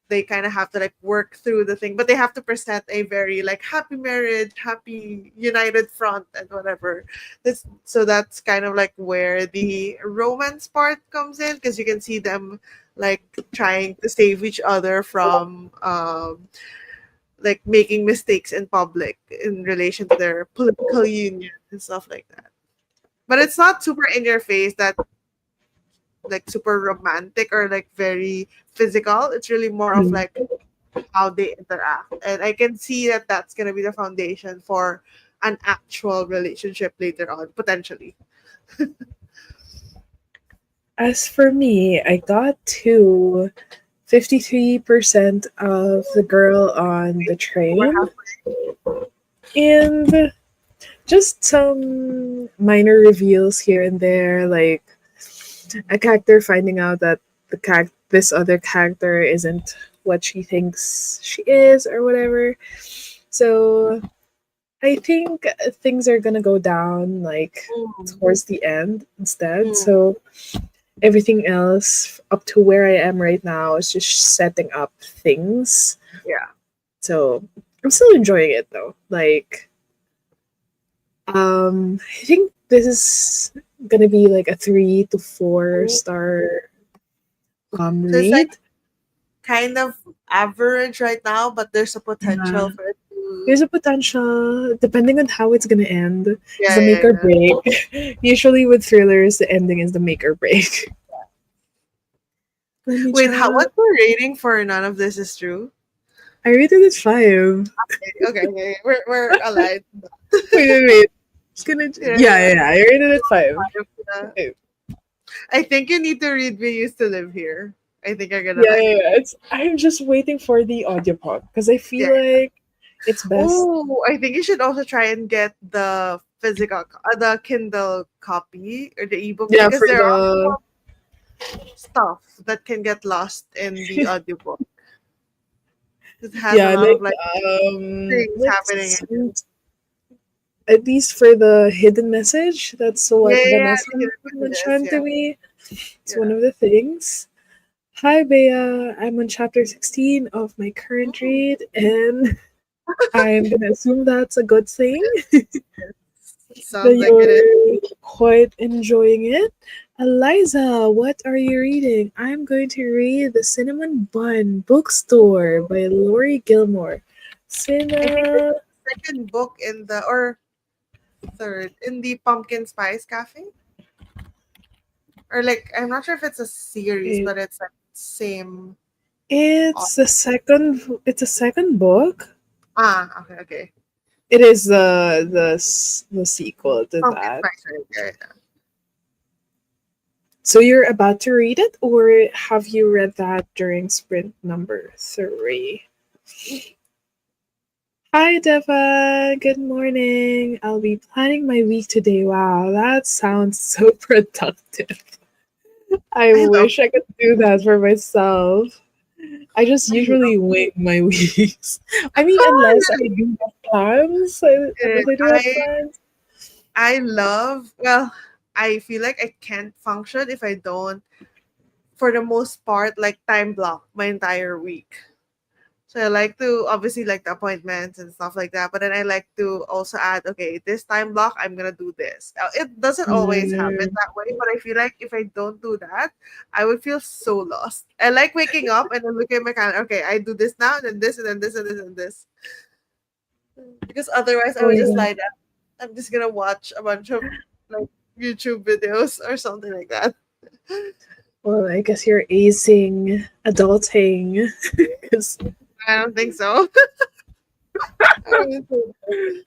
they kind of have to like work through the thing, but they have to present a very like happy marriage, happy united front and whatever. That's kind of like where the romance part comes in because you can see them like trying to save each other from like making mistakes in public in relation to their political union and stuff like that. But it's not super in your face that like super romantic or like very physical. It's really more of Mm. like how they interact. And I can see that that's going to be the foundation for an actual relationship later on, potentially. As for me, I got to 53% of the girl on the We're train, and just some minor reveals here and there, like a character finding out that this other character isn't what she thinks she is or whatever. So I think things are gonna go down like mm, towards the end instead. mm, So everything else up to where I am right now is just setting up things. yeah. So I'm still enjoying it though. Like, I think this is gonna be like a 3 to 4 star So it's like read. kind of average right now, but there's a Yeah. potential for it to. There's a potential, depending on how it's gonna end, is Yeah, the make yeah, or yeah. break. Usually with thrillers, the ending is the make or break. Let me Wait, check. what's the rating for None of This Is True? I rated it 5. Okay, okay, we're aligned. Wait. It's gonna. Yeah, Yeah. I rated it 5. yeah. 5. I think you need to read We Used to Live Here. I think you're gonna Yeah, like yeah, it. yeah. I'm just waiting for the audiobook because I Yeah. feel like it's best. Oh, I think you should also try and get the the Kindle copy or the ebook Yeah, because for there are the stuff that can get lost in the audiobook. It has a yeah, lot of things like happening in it. at least for the hidden message. That's Yeah, what yeah, yeah. Vanessa The hidden messages. mentioned to Yeah, me. It's one yeah. of the things. Hi, Bea. I'm on chapter 16 of my current Mm. read, and I'm gonna assume that's a good thing. It That sounds like it is. you're quite enjoying it. Eliza, what are you reading? I'm going to read The Cinnamon Bun Bookstore by Lori Gilmore. I think this is Cinna. the second book in the or third in the Pumpkin Spice Cafe, or like I'm not sure if it's a series, Wait, but it's like same. Oh, It's a second book. okay, okay. It is the sequel to Pumpkin that. spice, right? Yeah, yeah. So you're about to read it, or have you read that during sprint number 3? Hi, Deva. Good morning. I'll be planning my week today. Wow, that sounds so productive. I I love wish I could do that for myself. I just I love usually wing my weeks. I mean, unless I really. do have plans. Unless I do have plans. I love well, I feel like I can't function if I don't, for the most part, like time block my entire week. So I like to obviously like the appointments and stuff like that, but then I like to also add, okay, this time block I'm gonna do this. It doesn't always happen Mm, that way, but I feel like if I don't do that, I would feel so lost. I like waking up and then looking at my calendar. Okay, I do this now, and then this, and then this, and this, and this. Because otherwise, I oh would just yeah. lie down. I'm just gonna watch a bunch of like YouTube videos or something like that. Well, I guess you're acing adulting because I don't think so. I don't think so.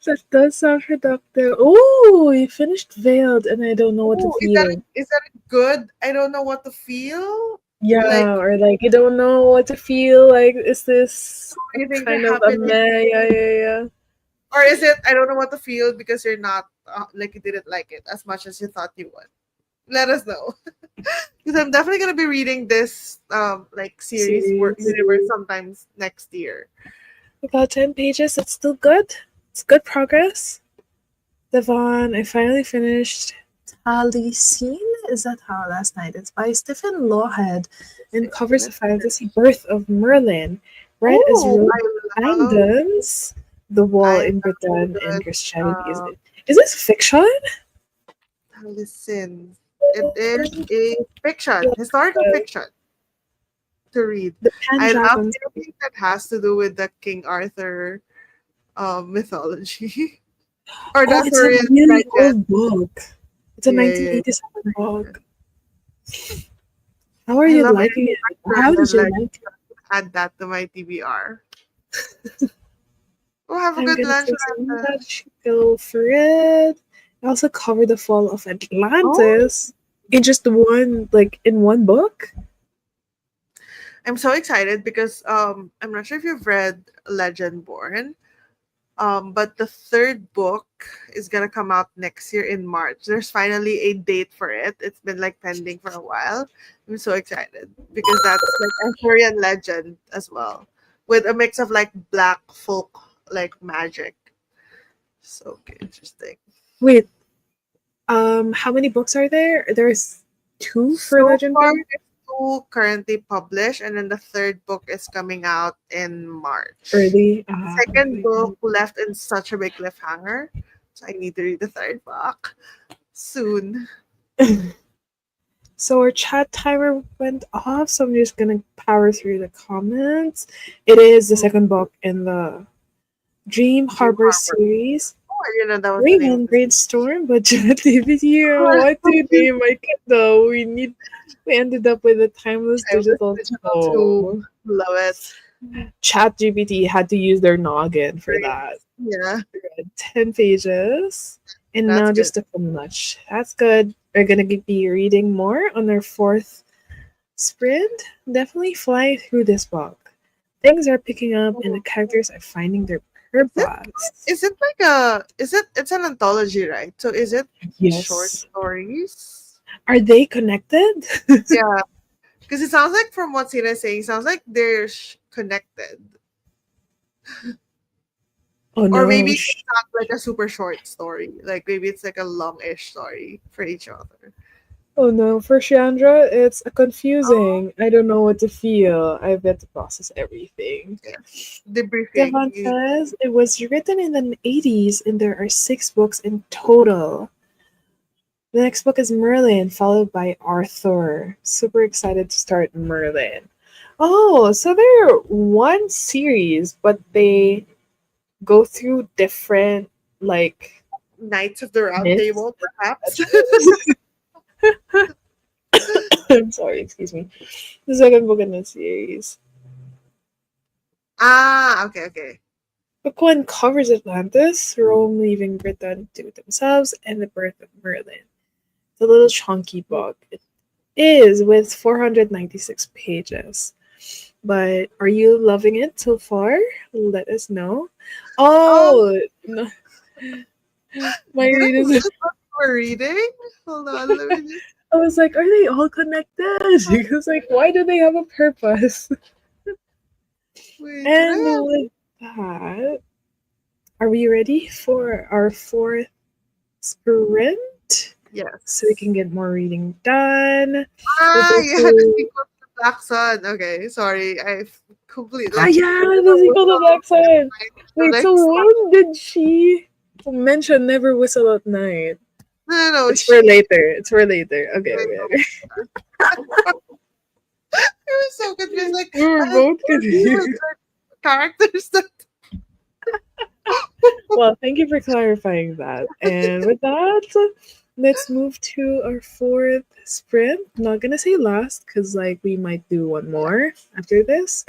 that does sound productive. Oh, you finished Veiled, and I don't know what to Oh, feel. is that good? I don't know what to feel. Like, Yeah, or like you don't know what to feel. Like, is this anything to kind of a happen, meh? Yeah, yeah, yeah. or is it I don't know what to feel because you're not like you didn't like it as much as you thought you would. Let us know because I'm definitely gonna be reading this like series Series. universe sometimes next year. About 10 pages. It's still good. It's good progress. Devon, I finally finished Taliesin. Is that how last night? It's by Stephen Lawhead and covers the fantasy birth of Merlin, right as Oh, Rose I love abandons the wall I in love Britain and good Christianity. Is this fiction? listen. It is a fiction, historical The, fiction to read. the I love Pendragon. anything that has to do with the King Arthur mythology or the Oh, it's a Arthurian really legend. old book. It's a Yeah, yeah, yeah. 1987 book. How are I you love liking anything it? How did Arthurian you legend. like it? Add that to my TBR. Oh, have a I'm good gonna lunch, take so Amanda. much. Go for it. I also covered the fall of Oh, Atlantis in just one, like in one book. I'm so excited because I'm not sure if you've read Legend Born. But the third book is gonna come out next year in March. There's finally a date for it. It's been like pending for a while. I'm so excited because that's like Arthurian legend as well, with a mix of like black folk like magic. So okay, interesting. Wait, how many books are there? There's two for So far, Legendborn. there's two currently published, and then the third book is coming out in March. Early. Second book left in such a big cliffhanger, so I need to read the third book soon. So our chat timer went off, so I'm just gonna power through the comments. It is the Mm, second book in the Dream Dream Harbor Harbor. series. Oh, I didn't know that was the name of Raven, this. Brainstorm, Budgetivity. What do you name my kid though? We ended up with a timeless I was digital digital too. tome. Love it. Chat GPT had to use their noggin for Great. that. Yeah, 10 pages. And that's now good. just a full much. That's good. We're gonna be reading more on our fourth sprint. Definitely fly through this book. Things are picking up and the Oh, characters are finding their Is it purpose. is it like a is it it's an anthology, right? So is it short Yes. stories? Are they connected? Yeah, because it sounds like from what Sina is saying, it sounds like they're connected. Oh Or no. maybe it's not like a super short story. Like maybe it's like a long-ish story for each other. Oh no, for Chandra, it's Oh, confusing. I don't know what to feel. I've got to process everything. yeah. Debriefing. Devon says it was written in the 80s and there are 6 books in total. The next book is Merlin, followed by Arthur. Super excited to start Merlin. Oh, so they're one series, but they go through different, like, Knights of the Round myths. Table, perhaps. I'm sorry, excuse me. The second book in the series. Ah, okay, okay. Book one covers Atlantis, Rome leaving Britain to themselves, and the birth of Merlin. It's a little chunky book. It is with 496 pages. But are you loving it so far? Let us know. Um, Oh, no, my did I read is. miss what we're reading? Hold on, let me just I was like, are they all connected? Because like, why do they have a purpose? wait. Should I And have? with that, are we ready for our fourth sprint? So we Yes. can get more reading done. We'll Ah, go yeah, the to sequel to Black Sun. Okay, sorry, I completely ah like. yeah, Never the sequel to whistle Black Sun. the Wait, so next time. when did she mention Never Whistle at Night? No, no, no. It's for She. later. It's for later. Okay, okay, okay. I was so confused. Like, We were I both can't deal with confused. characters that. Well, thank you for clarifying that. And with that, let's move to our fourth sprint. Not gonna say last, because like we might do one more after this.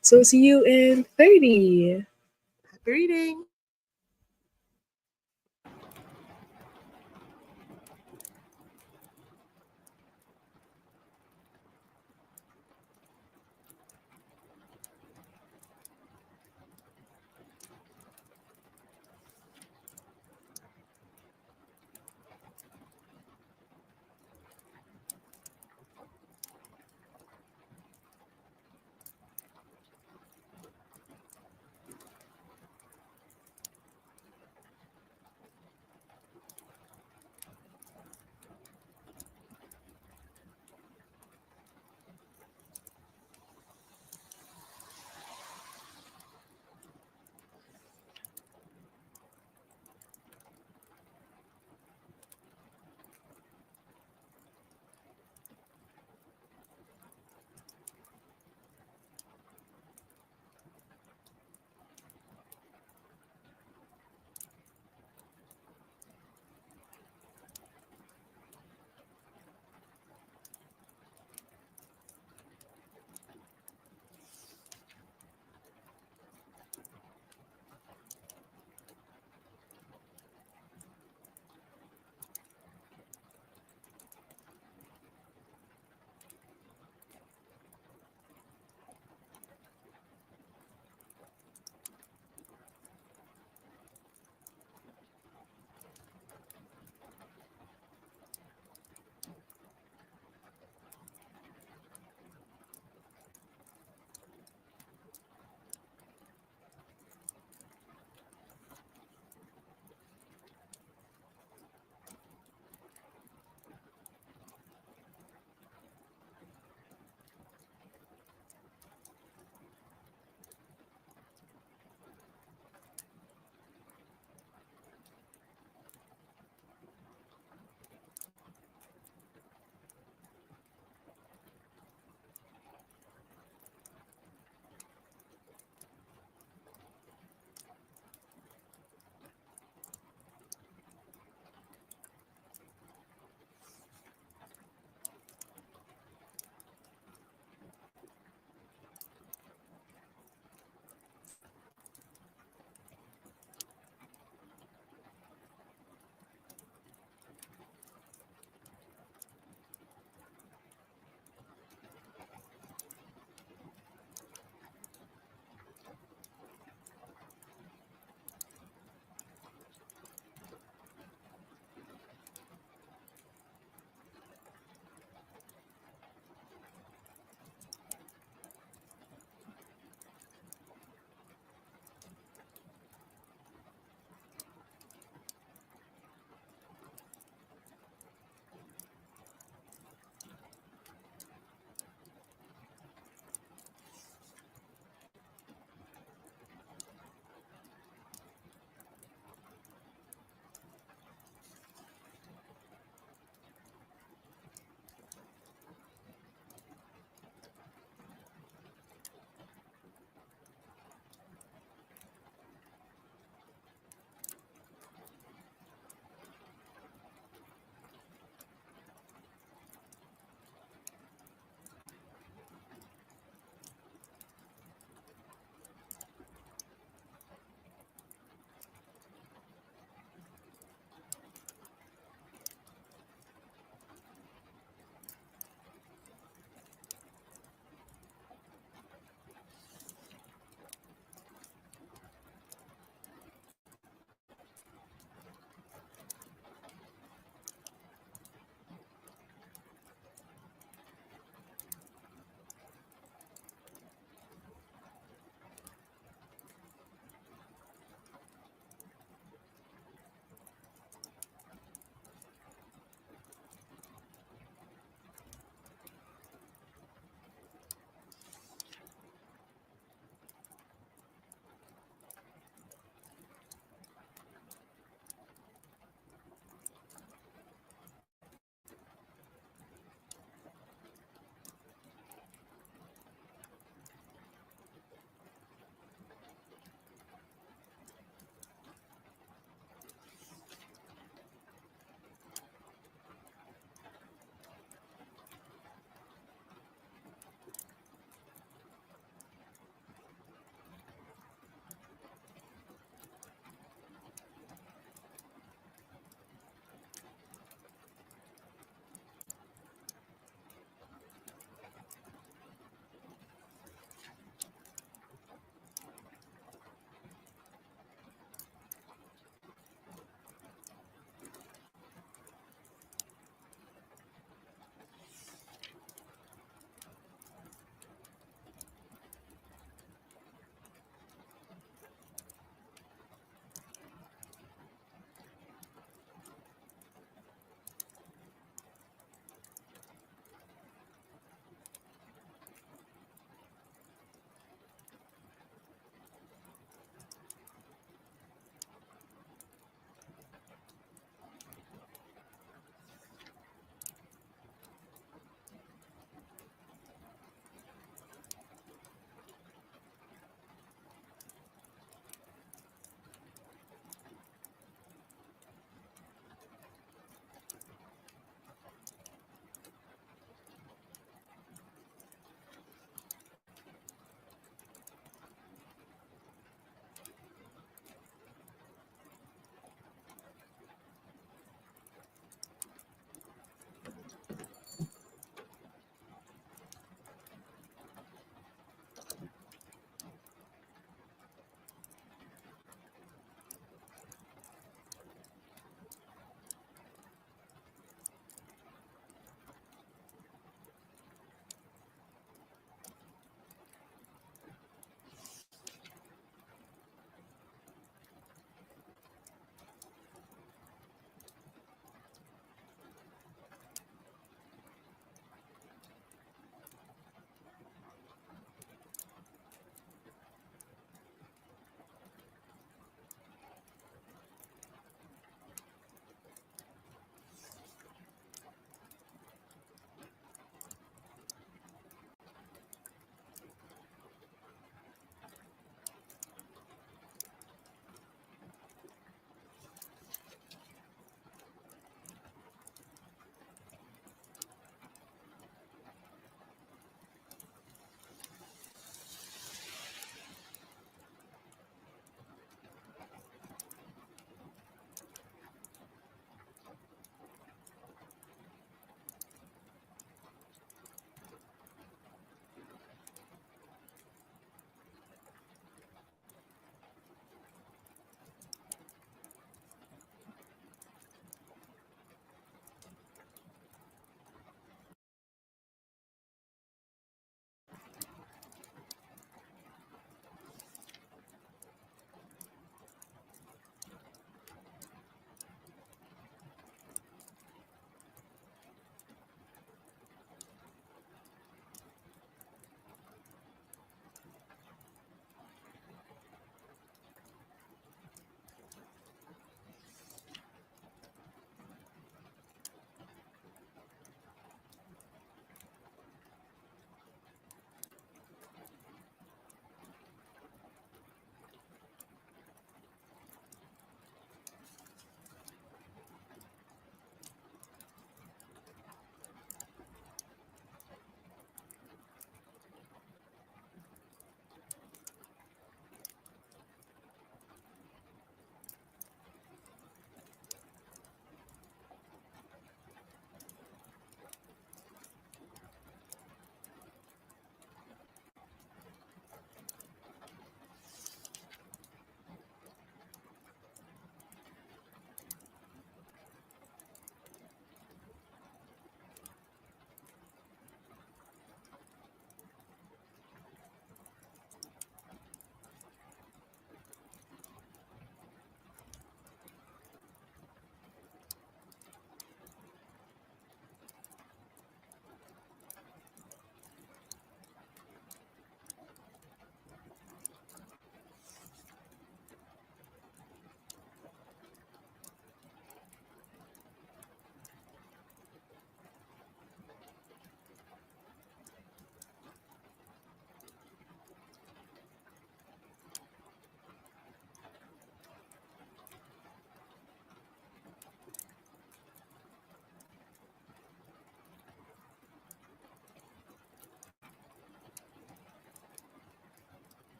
So see you in 30. Happy reading.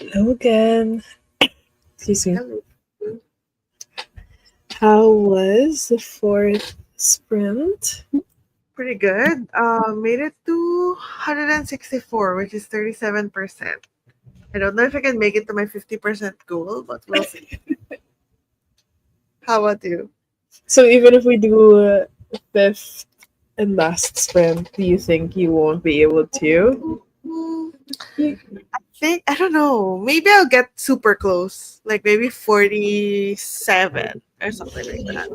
Hello again. Excuse me. Hello. How was the fourth sprint? Pretty good. Made it to 164, which is 37%. I don't know if I can make it to my 50% goal, but we'll see. How about you? So even if we do fifth and last sprint, do you think you won't be able to? Hmm, I don't know. Maybe I'll get super close, like maybe 47 or something like that.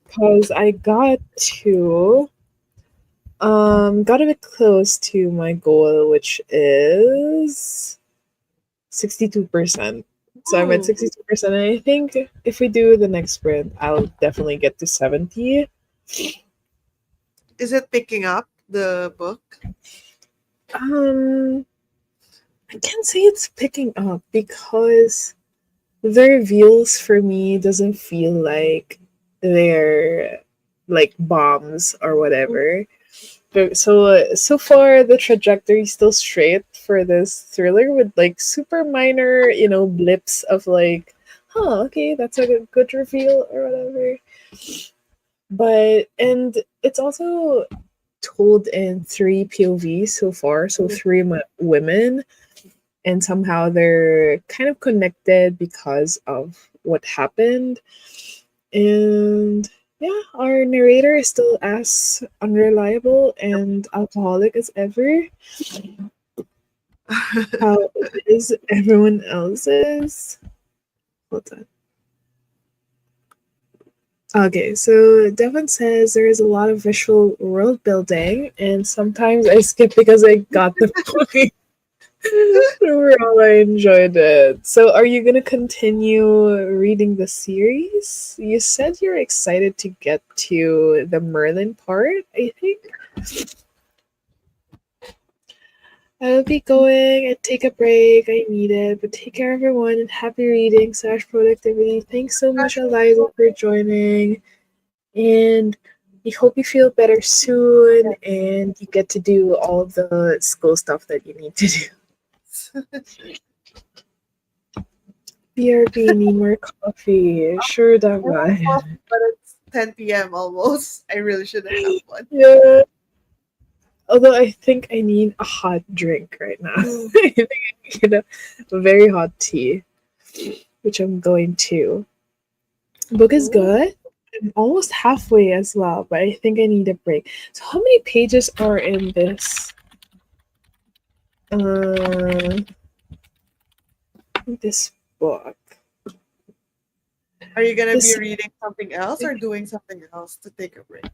Because I got a bit close to my goal, which is 62%. So I'm at Hmm. 62%, and I think if we do the next sprint, I'll definitely get to 70. Is it picking up the book? Um, I can't say it's picking up because the reveals for me doesn't feel like they're like bombs or whatever. But so far the trajectory is still straight for this thriller with like super minor, blips of like, okay, that's a good reveal or whatever. But and it's also told in three POVs so far, so three women, and somehow they're kind of connected because of what happened. And yeah, our narrator is still as unreliable and alcoholic as ever. How is everyone else's? Hold on. Okay, so Devon says there is a lot of visual world building, and sometimes I skip because I got the point. Overall, I enjoyed it. So, are you gonna continue reading the series? You said you're excited to get to the Merlin part, I think. I'll be going and take a break. I need it. But take care, everyone, and happy reading / productivity. Thanks so much, Eliza, for joining. And we hope you feel better soon and you get to do all of the school stuff that you need to do. BRB, need more coffee. Sure, Devon. But it's 10 p.m. almost. I really shouldn't have one. Yeah. Although I think I need a hot drink right now. Mm. I think I need a very hot tea, which I'm going to. Book is Ooh. good. I'm almost halfway as well, but I think I need a break. So how many pages are in uh this book? Are you gonna be This reading something else or doing something else to take a break?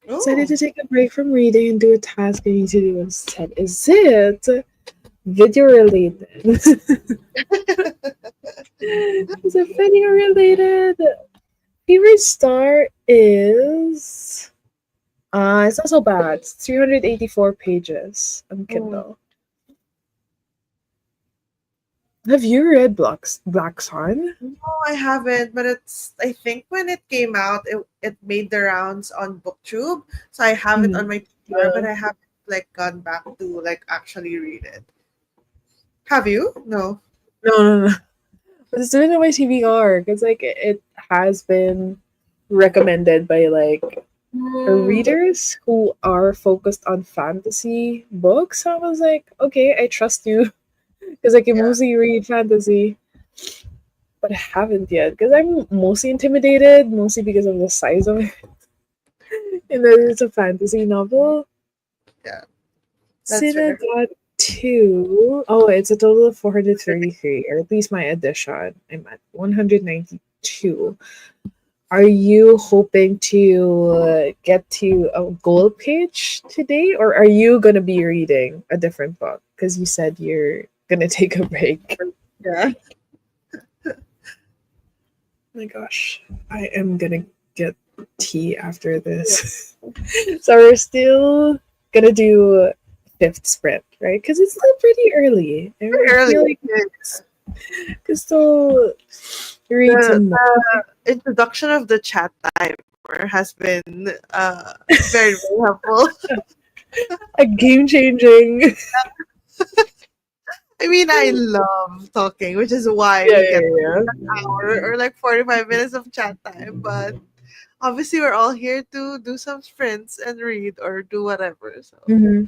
decided Oh, to take a break from reading and do a task I need to do instead. Is it video related? Is it video related? Favorite star is it's not so bad. It's 384 pages on mm. Kindle. Have you read Black Sun? No, I haven't. But it's. I think when it came out, it made the rounds on BookTube. So I have it on Mhm. my TBR, but Yeah. I haven't like gone back to like actually read it. Have you? No. No, no, no. It's doing it on my TBR because like it has been recommended by like Mm, readers who are focused on fantasy books. So I was like, okay, I trust you because I can yeah, mostly read fantasy, but I haven't yet because I'm mostly intimidated, mostly because of the size of it, and that it's a fantasy novel. yeah. That's fair. Synagogue 2. Oh, it's a total of 433, or at least my edition. I'm at 192. Are you hoping to get to a goal page today, or are you going to be reading a different book? Because you said you're going to take a break. Yeah. Oh my gosh, I am going to get tea after this. So we're still going to do fifth sprint, right? Because it's still pretty early. And Very I early. feel like we could still read The some more. introduction of the chat timer has been very, very helpful. A game changing. I mean, I love talking, which is why Yeah, we get yeah, hour or like 45 minutes of chat time. But obviously, we're all here to do some sprints and read or do whatever. So yeah.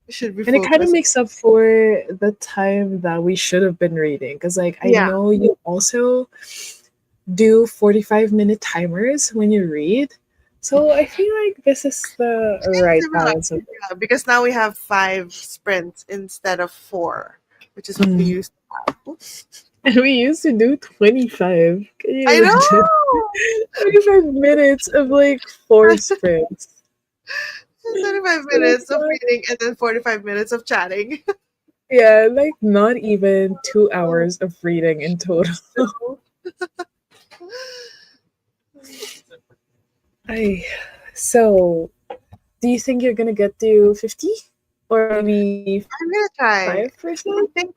we should be And it kind of focused. makes up for the time that we should have been reading. Because, like, I Yeah. know you also do 45-minute timers when you read. So I feel like this is the right Similar. balance of Yeah, because now we have 5 sprints instead of 4, which is what we it. used to have. Oops. And we used to do 25. Can you I imagine? know! 25 minutes of like four sprints. 25 So minutes it's of not, reading and then 45 minutes of chatting. yeah, like not even 2 hours of reading in total. I so do you think you're gonna get to 50 or maybe I'm gonna try. 5%? I think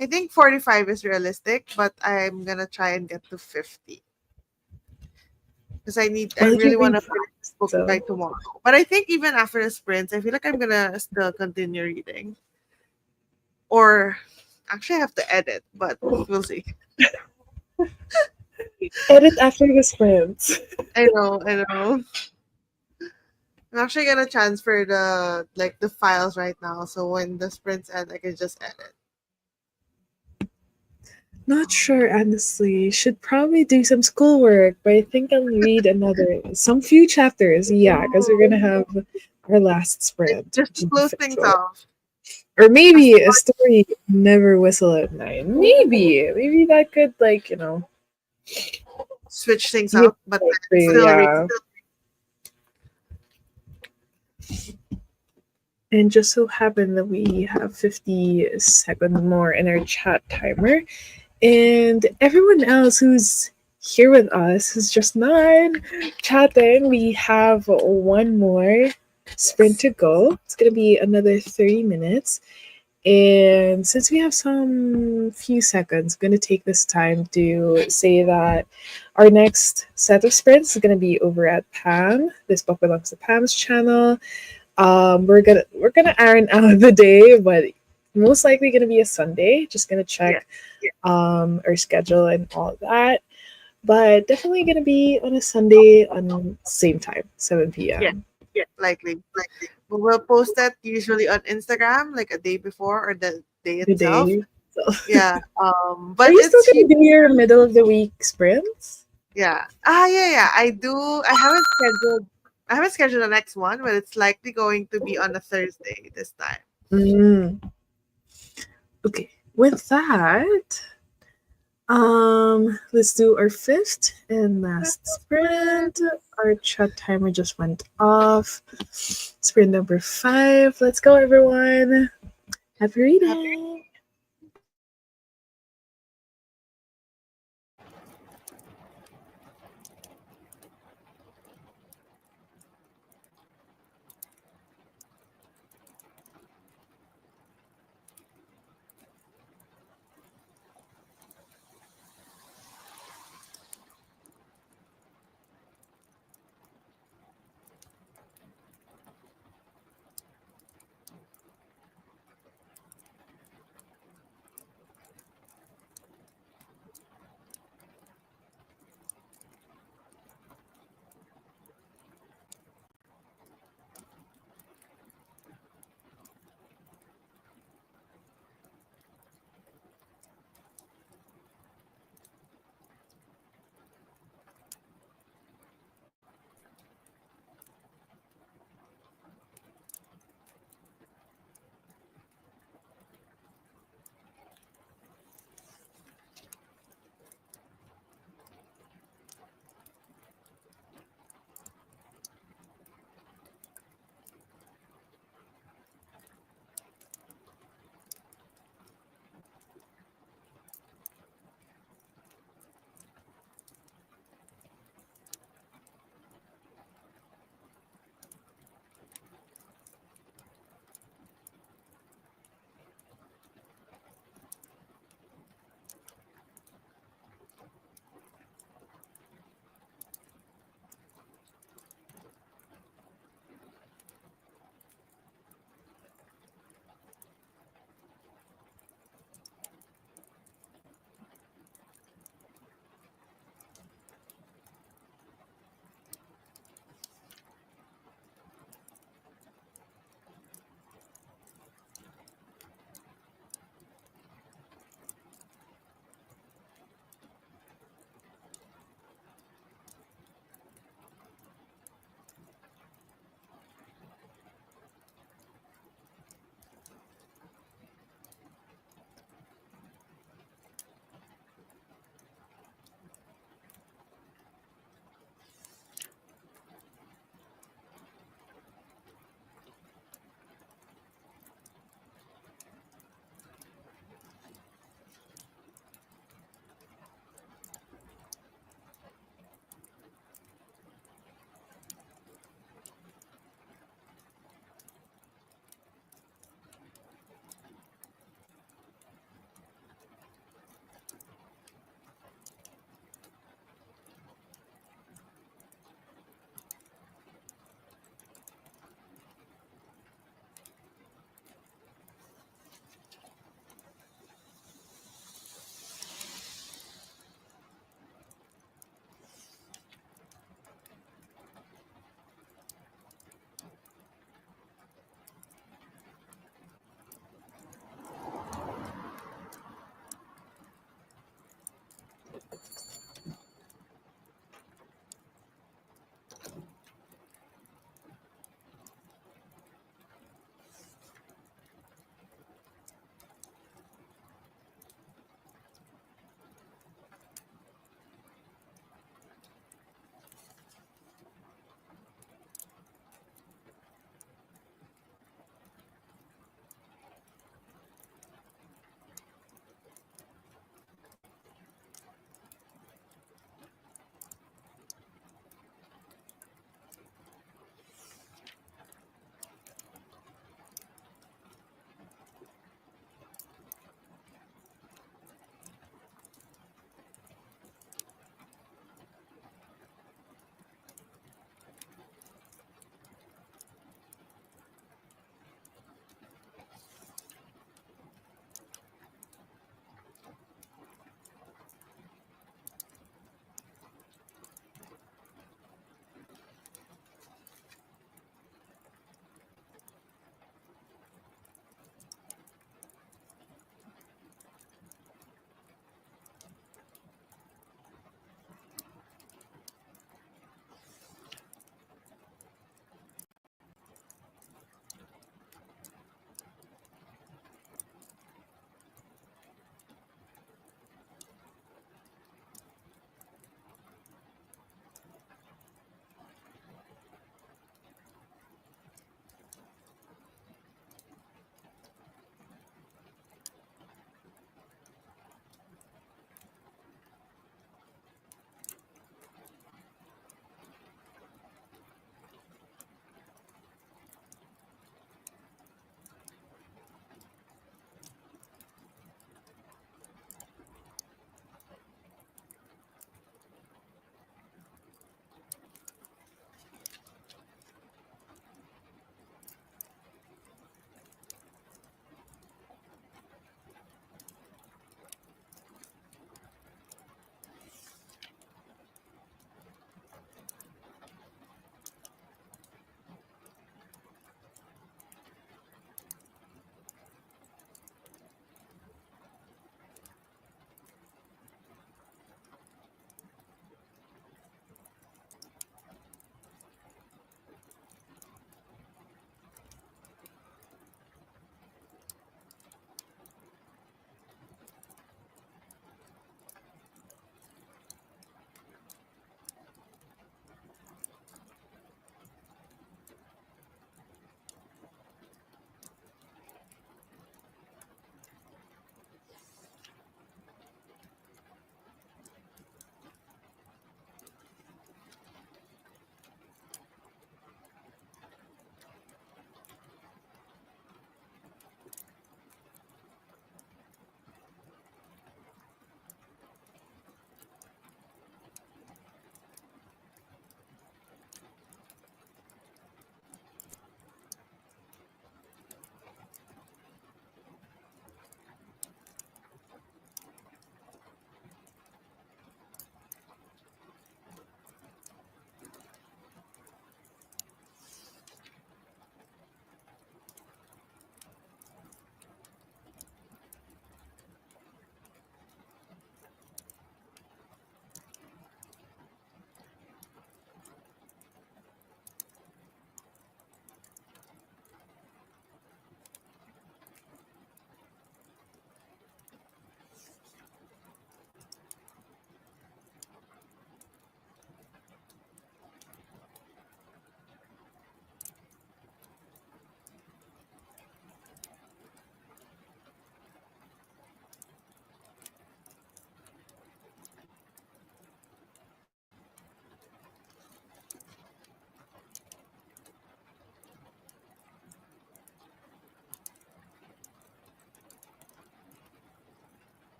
I think 45 is realistic, but I'm gonna try and get to 50 because I Well, really you want read to finish this fast, book by so tomorrow. But I think even after the sprints, I feel like I'm gonna still continue reading. Or actually, I have to edit, but we'll see. edit after the sprints. I know, I know. I'm actually gonna transfer the files right now, so when the sprints end, I can just edit. Not sure, honestly. Should probably do some schoolwork, but I think I'll read some few chapters. Yeah, because we're gonna have our last sprint, Just which to is the close fifth things one. off. Or As maybe a story, Never Whistle at Night. Maybe that could switch things be a up, but break for then you. still read. Yeah. And just so happened that we have 50 seconds more in our chat timer. And everyone else who's here with us, who's just not chatting, we have one more sprint to go. It's going to be another 30 minutes. And since we have some few seconds, I'm going to take this time to say that our next set of sprints is going to be over at Pam. This book belongs to Pam's channel. We're gonna iron out the day, but most likely gonna be a Sunday. Just gonna Yeah, check our schedule and all that. But definitely gonna be on a Sunday on same time, 7 yeah, p.m. likely. We'll post that usually on Instagram, like a day before or the day The itself. day. So, Yeah. are But you still it's gonna do your middle of the week sprints? yeah. Yeah. I do. I haven't scheduled the next one, but it's likely going to be on a Thursday this time. Mm, okay. With that, let's do our fifth and last sprint. Our chat timer just went off. Sprint number 5. Let's go, everyone. Happy Happy reading.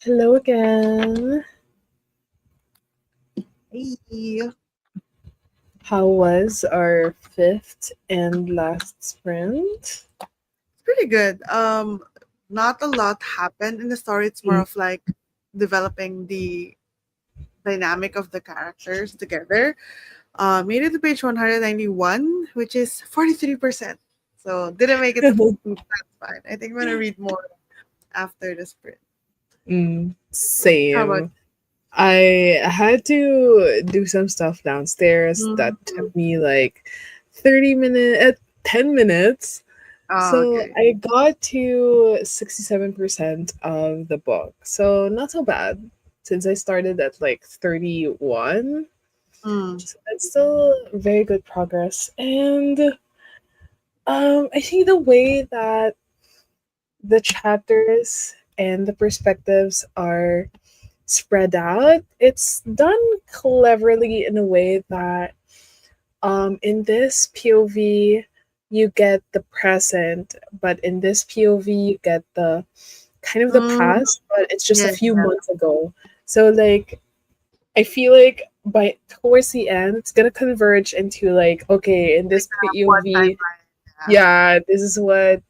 Hello again. Hey. How was our fifth and last sprint? It's pretty good. Not a lot happened in the story. It's more Mm. of like developing the dynamic of the characters together. Made it to page 191, which is 43%. So didn't make it to that's fine. I think I'm gonna read more after the sprint. How about Same. I had to do some stuff downstairs that you? took me like 30 minutes, 10 minutes. Oh, So okay. I got to 67% of the book. So not so bad since I started at like 31. Mm. So that's still very good progress. And I think the way that the chapters and the perspectives are spread out, it's done cleverly in a way that in this POV you get the present, but in this POV you get the kind of the Mm. past, but it's just a Yeah. few months ago. So like I feel like by towards the end it's gonna converge into like, okay, in this One POV, timeline. Yeah. yeah, this is what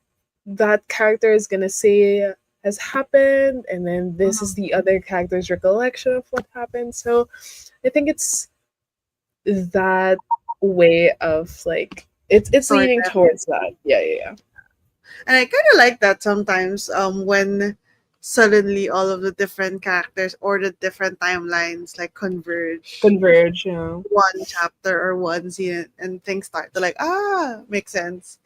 that character is gonna say has happened, and then this is Mm. the other character's recollection of what happened. So I think it's that way of like it's leaning Storytelling. towards that. Yeah, yeah, yeah. And I kind of like that sometimes when suddenly all of the different characters or the different timelines like converge Converge, you know. one chapter or one scene and things start to like makes sense.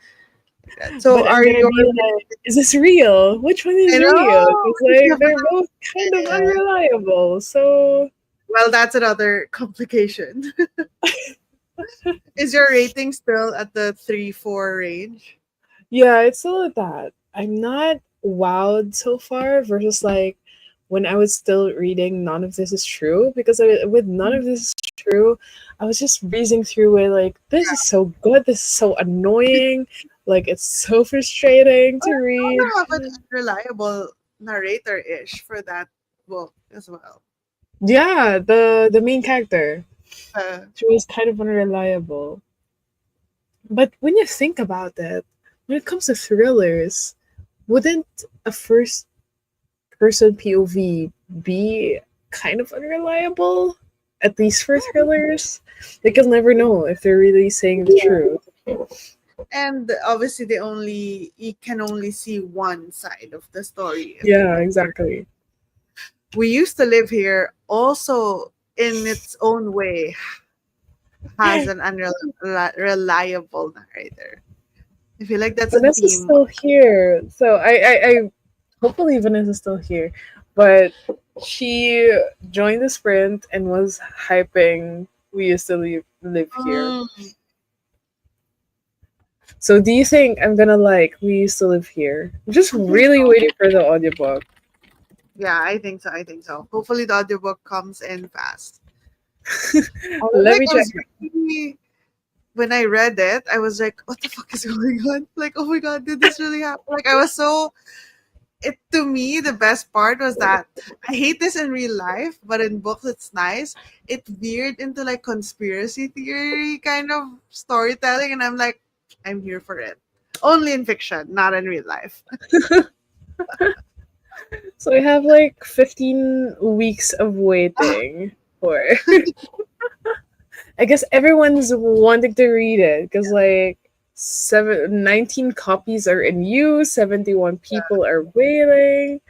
Like that. So But I'm are gonna your be like, is this real? Which one I is real? know Because like they're definitely both kind of unreliable. So well that's another complication. Is your rating still at the 3-4 range? yeah, it's still at that. I'm not wowed so far versus like when I was still reading None of This Is True, because with None of This Is True, I was just breezing through it like, this is so good, this is so annoying, like it's so frustrating Well, to you read. also have an unreliable narrator ish for that book as well. Yeah, the main character. Uh, She was kind of unreliable. But when you think about it, when it comes to thrillers, wouldn't a first person POV be kind of unreliable? At least for thrillers? Like you'll never know if they're really saying the truth. and obviously they only you can only see one side of the story if you Yeah, look for exactly. we used to live here also in its own way has an unreliable narrator. I feel like that's a Vanessa's theme. still here. So I hopefully Vanessa's still here. But she joined the sprint and was hyping we used to live here. Mm, So do you think I'm gonna like we used to live here? I'm just I think really so. waiting for the audiobook. Yeah, I think so. I think so. Hopefully the audiobook comes in fast. Let me I check. was really when I read it, I was like, "What the fuck is going on?" Like, "Oh my god, did this really happen?" Like, I was so it to me the best part was that I hate this in real life, but in books it's nice. It veered into like conspiracy theory kind of storytelling, and I'm like, I'm here for it. Only in fiction, not in real life. So I have like 15 weeks of waiting for. I guess everyone's wanting to read it because like 19 copies are in use, 71 people are waiting.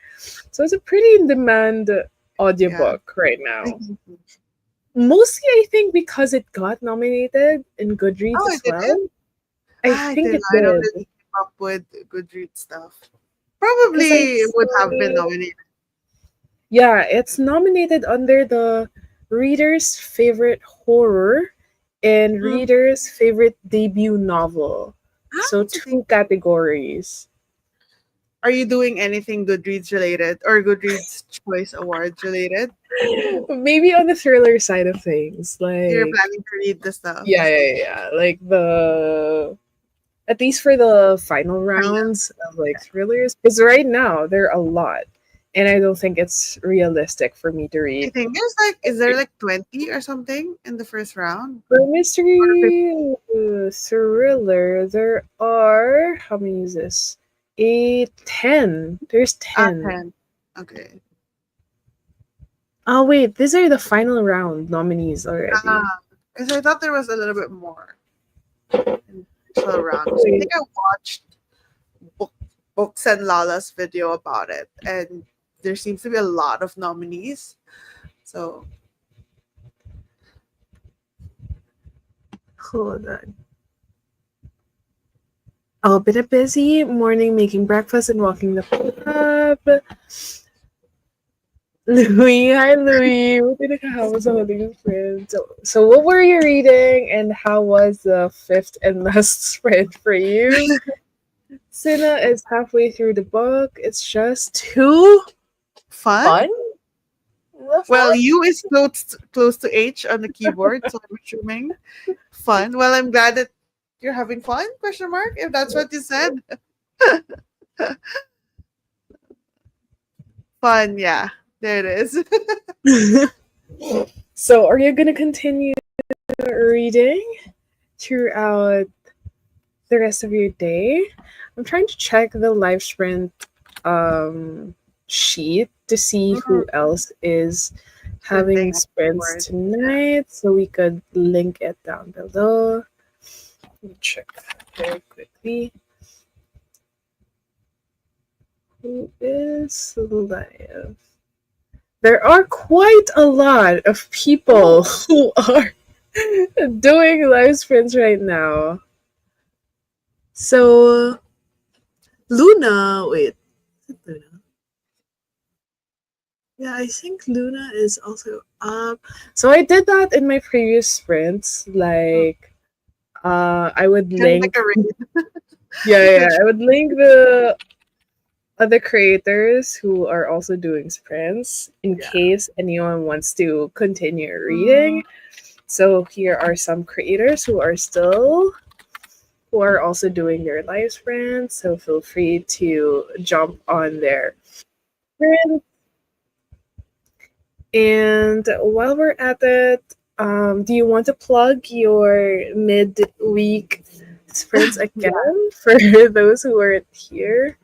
So it's a pretty in demand Yeah. audiobook right I now. think- Mostly I think because it got nominated in Goodreads Oh, I as didn't. well. I I think didn't. it I don't did. really keep up with Goodreads stuff. Because I Probably would have been see, nominated. yeah, it's nominated under the reader's favorite horror and Hmm. reader's favorite debut novel. Ah, So it's a thing. two categories. Are you doing anything Goodreads related or Goodreads Choice Awards related? Maybe on the thriller side of things, You're like planning to read the stuff. yeah, yeah, yeah, like the at least for the final Kind rounds of like thrillers, because right now there are a lot, and I don't think it's realistic for me to I read. think there's like, is there like 20 or something in the first round? For Or 50? mystery thriller, there are, how many is this? 8, 10. There's Ah, 10. 10. Okay. Oh wait, these are the final round nominees already. Ah, because I thought there was a little bit more in the initial round. 'Cause I Wait, think I watched book, Books and Lala's video about it, and there seems to be a lot of nominees. So, hold on. Oh, been a busy morning making breakfast and walking the pub. Louis, hi Louis. Buti nakahawak sa huling spread. So what were you reading and how was the fifth and last spread for you? Sina is halfway through the book. It's just too fun? fun. Well, U is close to H on the keyboard, so I'm assuming fun. Well, I'm glad that you're having fun, question mark, if that's what you said. Fun, yeah. There it is. So are you gonna continue reading throughout the rest of your day? I'm trying to check the live sprint um sheet to see who else is having Sprinting sprints afterward. Yeah. tonight so we could link it down below. Let me check very quickly. Who is live? There are quite a lot of people Oh, who are doing live sprints right now. So Luna, wait, is it Luna? Yeah, I think Luna is also up. So I did that in my previous sprints. Like, I would just like link, a raid. yeah, I would link the other creators who are also doing sprints in Yeah. case anyone wants to continue Mm, reading. So here are some creators who are also doing their live sprints. So feel free to jump on their sprint. And while we're at it, do you want to plug your mid-week sprints yeah. again for those who aren't here?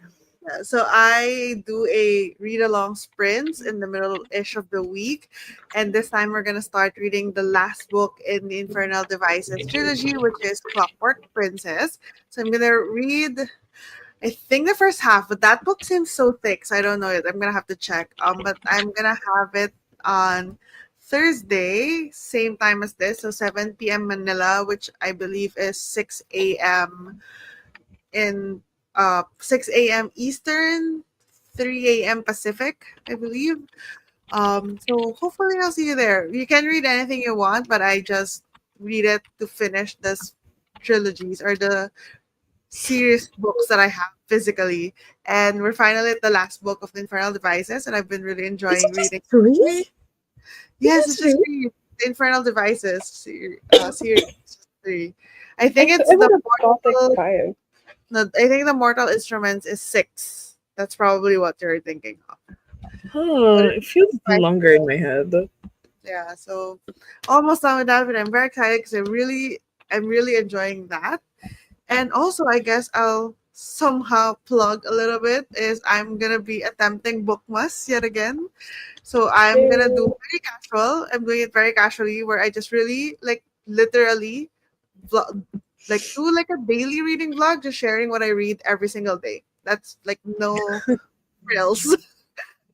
Yeah, so I do a read along sprints in the middle ish of the week. And this time we're going to start reading the last book in the Infernal Devices trilogy, which is Clockwork Princess. So I'm going to read, I think, the first half, but that book seems so thick. So I don't know it. I'm going to have to check. But I'm going to have it on Thursday, same time as this. So 7 p.m. Manila, which I believe is 6 a.m. in 6 a.m. Eastern, 3 a.m. Pacific, I believe. So hopefully I'll see you there. You can read anything you want, but I just read it to finish this trilogies or the series books that I have physically. And we're finally at the last book of the Infernal Devices, and I've been really Is enjoying it just reading. three? Is Yes, it it's just three? three. The Infernal Devices series. It's just three. I think I it's would the have thought like Mortal. five. No, I think the Mortal Instruments is six. That's probably what you're thinking of. But Huh, it's it feels like, longer in my head. yeah, so almost done with that, but I'm very excited because I'm really enjoying that. And also, I guess I'll somehow plug a little bit is I'm gonna be attempting bookmas yet again. So I'm gonna do Eh, very casual. I'm doing it very casually, where I just really like literally vlog, like do like a daily reading vlog, just sharing what I read every single day. That's like no frills.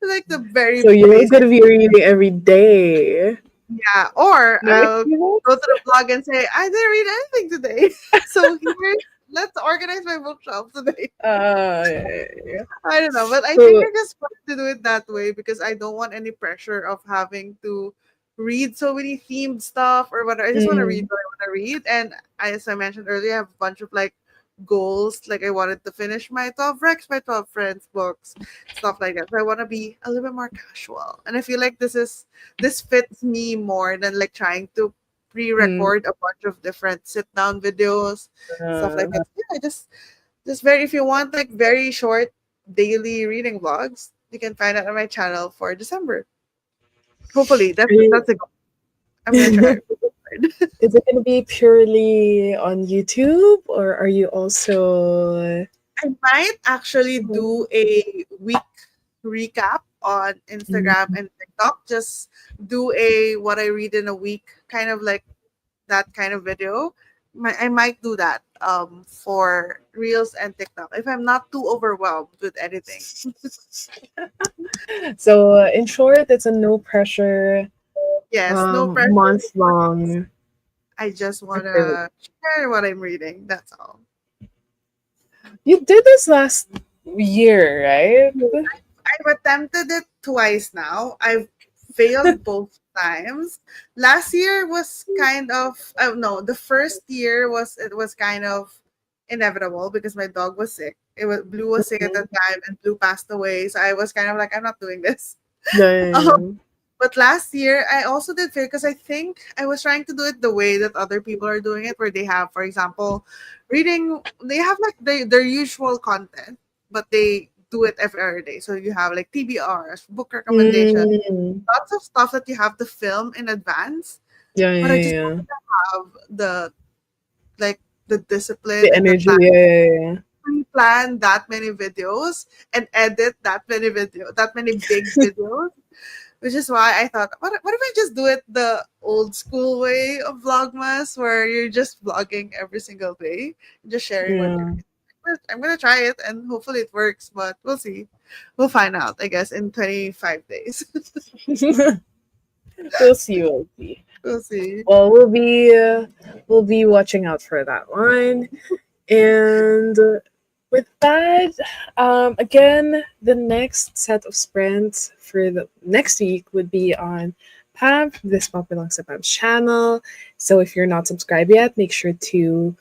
Like the very So you're basic. gonna be reading every day. Yeah. Or No I'll go to excuses? the blog and say, I didn't read anything today. So here, let's organize my bookshelf today. Yeah. I don't know, but I think So, I just want to do it that way because I don't want any pressure of having to read so many themed stuff or whatever. I just want to read mm, what I want to read. And as I mentioned earlier, I have a bunch of like goals. Like I wanted to finish my 12 Rex, my 12 Friends books, stuff like that. So I want to be a little bit more casual. And I feel like this fits me more than like trying to mm, pre-record a bunch of different sit-down videos, stuff like uh, that. Yeah, I just very if you want like very short daily reading vlogs, You can find it on my channel for December. Hopefully, Are you, that's a goal. I'm gonna try. is it going to be purely on YouTube, or are you also? I might actually Mhm. do a week recap on Instagram and TikTok. Just do a what I read in a week, kind of like that kind of video. I might do that for Reels and TikTok if I'm not too overwhelmed with anything. So, in short, it's a no pressure, Yes, no pressure. month long I just activity. wanna share what I'm reading. That's all. You did this last year, right? I've attempted it twice now. I've failed both times. Last year was kind of oh no, the first year was kind of inevitable because my dog was sick. It was Blue was sick at the time and Blue passed away. So I was kind of like, I'm not doing this. Yeah, yeah, Um, yeah. but last year I also did fail because I think I was trying to do it the way that other people are doing it, where they have, for example, reading. They have like their usual content, but they do it every other day. So you have like TBRs, book recommendation, Mm. lots of stuff that you have to film in advance. Yeah, But I yeah, just yeah. don't have like the discipline The and the energy, time yeah, yeah, yeah. to plan that many videos and edit that many big videos. Which is why I thought, what if I just do it the old school way of Vlogmas, where you're just vlogging every single day, just sharing what you're Yeah. reading. I'm gonna try it and hopefully it works, but we'll see. We'll find out, I guess, in 25 days. We'll see, we'll see. We'll see. Well, we'll be watching out for that one. And with that, again, the next set of sprints for the next week would be on Pam. This one belongs to Pam's channel. So if you're not subscribed yet, make sure to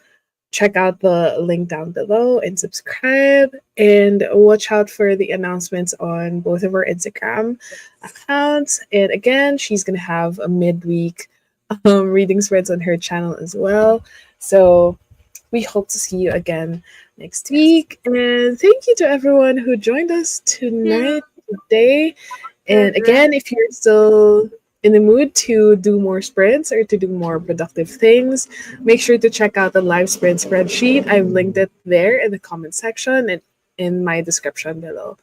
check out the link down below and subscribe, and watch out for the announcements on both of our Instagram accounts. And again, she's gonna have a midweek reading spreads on her channel as well. So we hope to see you again next Yes. week. And thank you to everyone who joined us Yeah, tonight, today. And everyone. again, if you're still in the mood to do more sprints or to do more productive things, make sure to check out the live sprint spreadsheet. I've linked it there in the comment section and in my description below.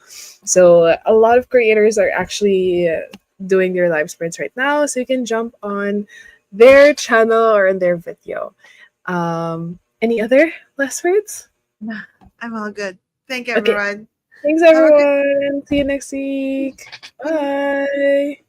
So a lot of creators are actually doing their live sprints right now, so you can jump on their channel or in their video. Any other last words? Nah, I'm all good. Thank you, Okay. everyone. Thanks, Have a good everyone. See you next week. one. Bye.